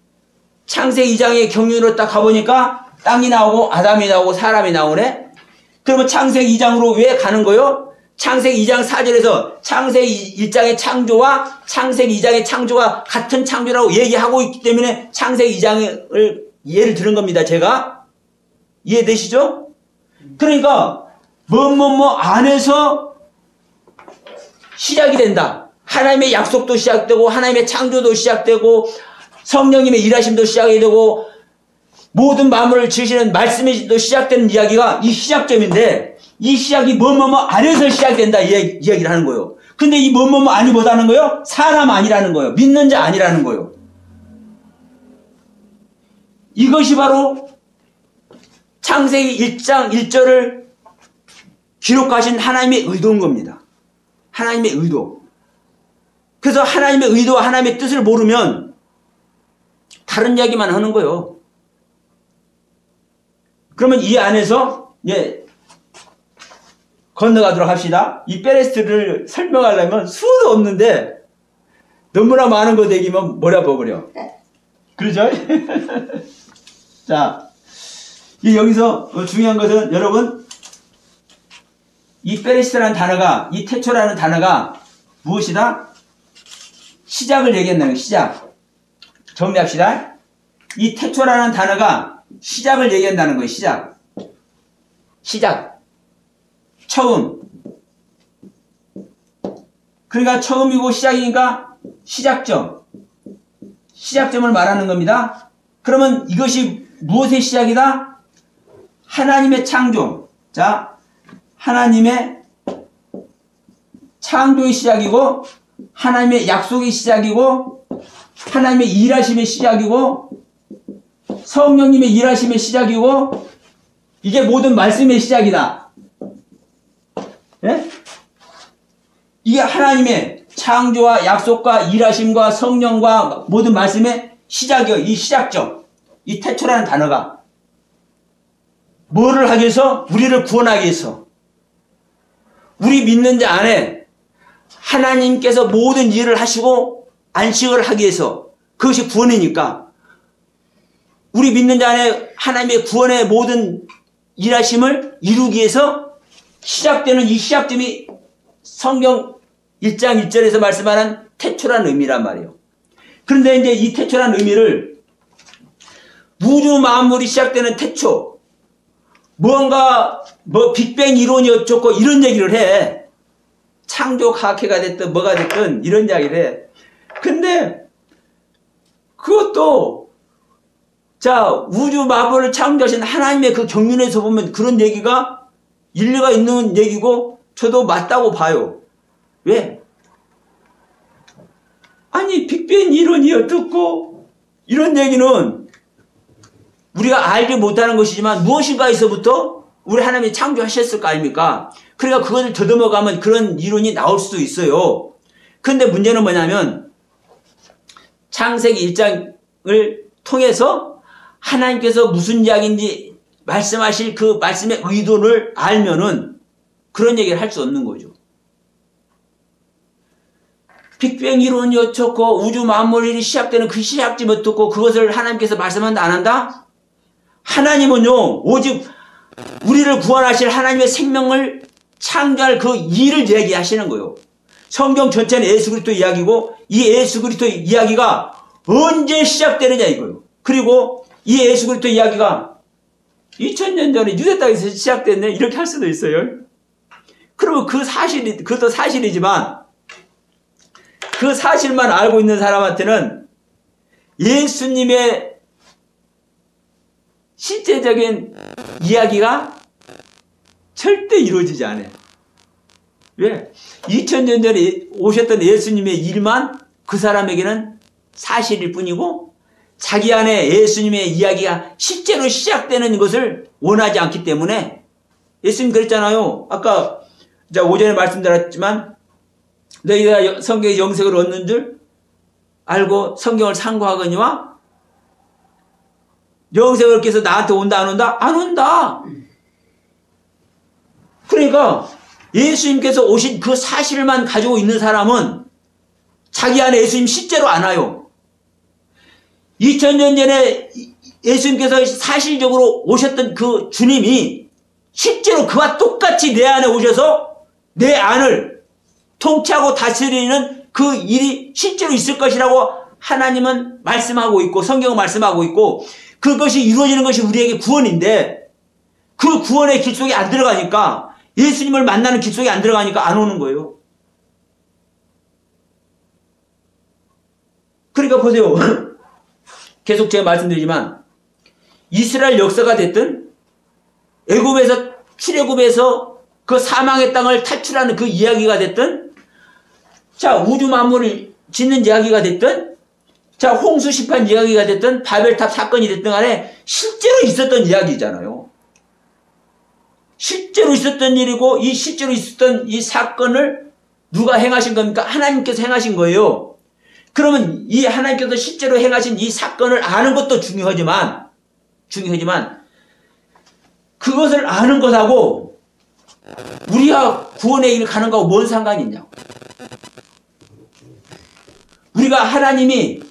창세기 2장의 경륜으로 딱 가보니까 땅이 나오고 아담이 나오고 사람이 나오네. 그러면 창세기 2장으로 왜 가는 거요? 창세기 2장 4절에서 창세기 1장의 창조와 창세기 2장의 창조가 같은 창조라고 얘기하고 있기 때문에 창세기 2장을 예를 들은 겁니다. 제가. 이해되시죠? 그러니까 뭐뭐뭐 안에서 시작이 된다. 하나님의 약속도 시작되고 하나님의 창조도 시작되고 성령님의 일하심도 시작이 되고 모든 만물을 지으시는 말씀이 또 시작되는 이야기가 이 시작점인데 이 시작이 뭐뭐뭐 안에서 시작된다 이야기를 하는 거예요. 근데 이 뭐뭐뭐 아니 뭐다는 거예요? 사람 아니라는 거예요. 믿는 자 아니라는 거예요. 이것이 바로 창세기 1장 1절을 기록하신 하나님의 의도인 겁니다. 하나님의 의도. 그래서 하나님의 의도와 하나님의 뜻을 모르면 다른 이야기만 하는 거예요. 그러면 이 안에서 건너가도록 합시다. 이 페레스트를 설명하려면 수도 없는데 너무나 많은 거 되기면 머리 아파버려. 그러죠? 자, 여기서 중요한 것은 여러분 이 페레스트라는 단어가 이 태초라는 단어가 무엇이다? 시작을 얘기한다는 거예요. 시작. 정리합시다. 이 태초라는 단어가 시작을 얘기한다는 거예요. 시작. 시작. 처음. 그러니까 처음이고 시작이니까 시작점. 시작점을 말하는 겁니다. 그러면 이것이 무엇의 시작이다? 하나님의 창조. 자, 하나님의 창조의 시작이고 하나님의 약속의 시작이고 하나님의 일하심의 시작이고 성령님의 일하심의 시작이고 이게 모든 말씀의 시작이다. 예? 이게 하나님의 창조와 약속과 일하심과 성령과 모든 말씀의 시작이요. 이 시작점. 이 태초라는 단어가 뭐를 하기 위해서? 우리를 구원하기 위해서. 우리 믿는 자 안에 하나님께서 모든 일을 하시고 안식을 하기 위해서 그것이 구원이니까 우리 믿는 자 안에 하나님의 구원의 모든 일하심을 이루기 위해서 시작되는 이 시작점이 성경 1장 1절에서 말씀하는 태초라는 의미란 말이에요. 그런데 이제 이 태초라는 의미를 우주 만물이 시작되는 태초 뭔가 빅뱅 이론이 어쩌고 이런 얘기를 해. 창조과학회가 됐든 뭐가 됐든 이런 이야기를 해. 근데 그것도 자 우주 만물을 창조하신 하나님의 그 경륜에서 보면 그런 얘기가 일리가 있는 얘기고 저도 맞다고 봐요. 왜? 아니 빅뱅 이론이 어떻고 이런 얘기는 우리가 알지 못하는 것이지만 무엇인가에서부터 우리 하나님이 창조하셨을 거 아닙니까? 그러니까 그것을 더듬어가면 그런 이론이 나올 수도 있어요. 그런데 문제는 뭐냐면 창세기 1장을 통해서 하나님께서 무슨 이야기인지 말씀하실 그 말씀의 의도를 알면은 그런 얘기를 할 수 없는 거죠. 빅뱅 이론이 어쩌고 우주 만물이 시작되는 그 시작점 어떻고 그것을 하나님께서 말씀한다 안 한다? 하나님은요 오직 우리를 구원하실 하나님의 생명을 창조할 그 일을 얘기하시는 거예요. 성경 전체는 예수 그리스도 이야기고 이 예수 그리스도 이야기가 언제 시작되느냐 이거예요. 그리고 이 예수 그리스도 이야기가 2000년 전에 유대 땅에서 시작됐네 이렇게 할 수도 있어요. 그러면 그것도 사실이지만 그 사실만 알고 있는 사람한테는 예수님의 실제적인 이야기가 절대 이루어지지 않아요. 왜? 2000년 전에 오셨던 예수님의 일만 그 사람에게는 사실일 뿐이고 자기 안에 예수님의 이야기가 실제로 시작되는 것을 원하지 않기 때문에 예수님 그랬잖아요. 아까 오전에 말씀드렸지만 너희가 성경의 영생을 얻는 줄 알고 성경을 상고하거니와 영생을 얻기 위해서 나한테 온다 안 온다? 안 온다. 그러니까 예수님께서 오신 그 사실만 가지고 있는 사람은 자기 안에 예수님 실제로 안 와요. 2000년 전에 예수님께서 사실적으로 오셨던 그 주님이 실제로 그와 똑같이 내 안에 오셔서 내 안을 통치하고 다스리는 그 일이 실제로 있을 것이라고 하나님은 말씀하고 있고 성경은 말씀하고 있고 그것이 이루어지는 것이 우리에게 구원인데 그 구원의 길 속에 안 들어가니까, 예수님을 만나는 길 속에 안 들어가니까 안 오는 거예요. 그러니까 보세요. 계속 제가 말씀드리지만 이스라엘 역사가 됐든 애굽에서 출애굽에서 그 사망의 땅을 탈출하는 그 이야기가 됐든, 자 우주 만물을 짓는 이야기가 됐든, 자 홍수 심판 이야기가 됐든, 바벨탑 사건이 됐든 간에 실제로 있었던 이야기잖아요. 실제로 있었던 일이고, 이 실제로 있었던 이 사건을 누가 행하신 겁니까? 하나님께서 행하신 거예요. 그러면 이 하나님께서 실제로 행하신 이 사건을 아는 것도 중요하지만 그것을 아는 것하고 우리가 구원의 길 가는 거하고 뭔 상관이 있냐고. 우리가 하나님이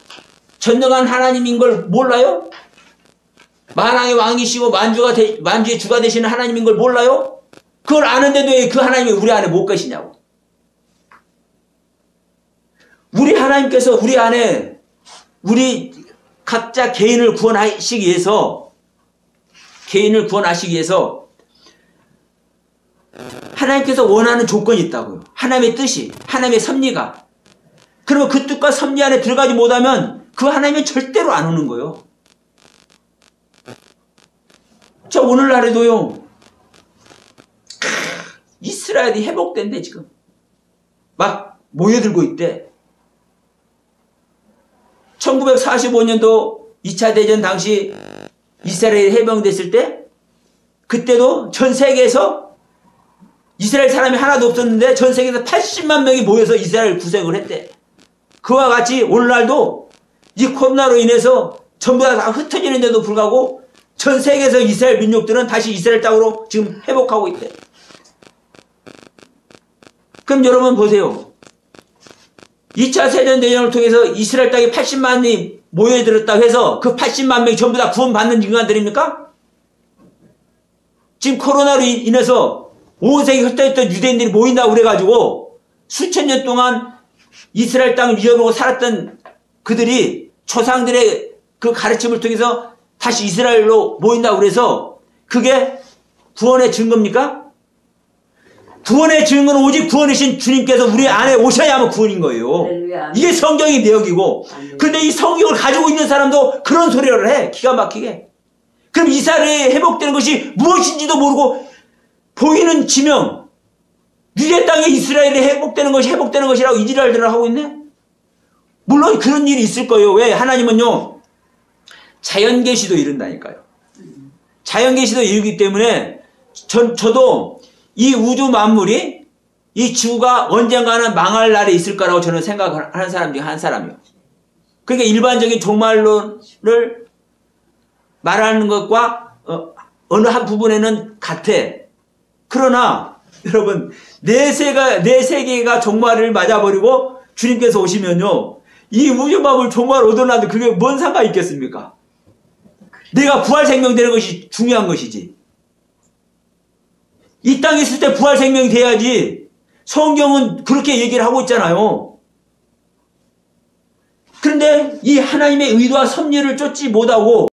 전능한 하나님인 걸 몰라요? 만왕의 왕이시고 만주의 주가 되시는 하나님인 걸 몰라요? 그걸 아는데도 왜 그 하나님이 우리 안에 못 계시냐고. 우리 하나님께서 우리 안에 우리 각자 개인을 구원하시기 위해서 하나님께서 원하는 조건이 있다고요. 하나님의 뜻이, 하나님의 섭리가. 그러면 그 뜻과 섭리 안에 들어가지 못하면 그 하나님은 절대로 안 오는 거예요. 저 오늘날에도요, 이스라엘이 회복된대. 지금 막 모여들고 있대. 1945년도 2차 대전 당시 이스라엘이 해방됐을 때, 그때도 전 세계에서 이스라엘 사람이 하나도 없었는데 전 세계에서 80만 명이 모여서 이스라엘 구성을 했대. 그와 같이 오늘날도 이 코로나로 인해서 전부 다 흩어지는데도 불구하고 전 세계에서 이스라엘 민족들은 다시 이스라엘 땅으로 지금 회복하고 있대. 그럼 여러분 보세요. 2차 세계대전을 통해서 이스라엘 땅에 80만이 모여들었다고 해서 그 80만 명이 전부 다 구원받는 인간들입니까? 지금 코로나로 인해서 온 세계에 흩어졌던 유대인들이 모인다고 그래가지고 수천 년 동안 이스라엘 땅을 잃어버리고 살았던 그들이 조상들의 그 가르침을 통해서 다시 이스라엘로 모인다고 그래서 그게 구원의 증거입니까? 구원의 증거는 오직 구원이신 주님께서 우리 안에 오셔야만 구원인 거예요. 이게 성경의 내역이고, 그런데 이 성경을 가지고 있는 사람도 그런 소리를 해. 기가 막히게. 그럼 이스라엘이 회복되는 것이 무엇인지도 모르고 보이는 지명, 유대 땅에 이스라엘이 회복되는 것이라고 이 지랄들을 하고 있네. 물론 그런 일이 있을 거예요. 왜? 하나님은요, 자연계시도 이룬다니까요. 자연계시도 이루기 때문에 저도 이 우주 만물이, 이 지구가 언젠가는 망할 날이 있을 거라고 저는 생각하는 사람 중에 한 사람이요. 그러니까 일반적인 종말론을 말하는 것과 어느 한 부분에는 같아. 그러나 여러분, 내 세계가 종말을 맞아버리고 주님께서 오시면요, 이 우주 만물 종말 얻어놔도 그게 뭔 상관이 있겠습니까? 내가 부활 생명되는 것이 중요한 것이지. 이 땅에 있을 때 부활 생명이 돼야지. 성경은 그렇게 얘기를 하고 있잖아요. 그런데 이 하나님의 의도와 섭리를 쫓지 못하고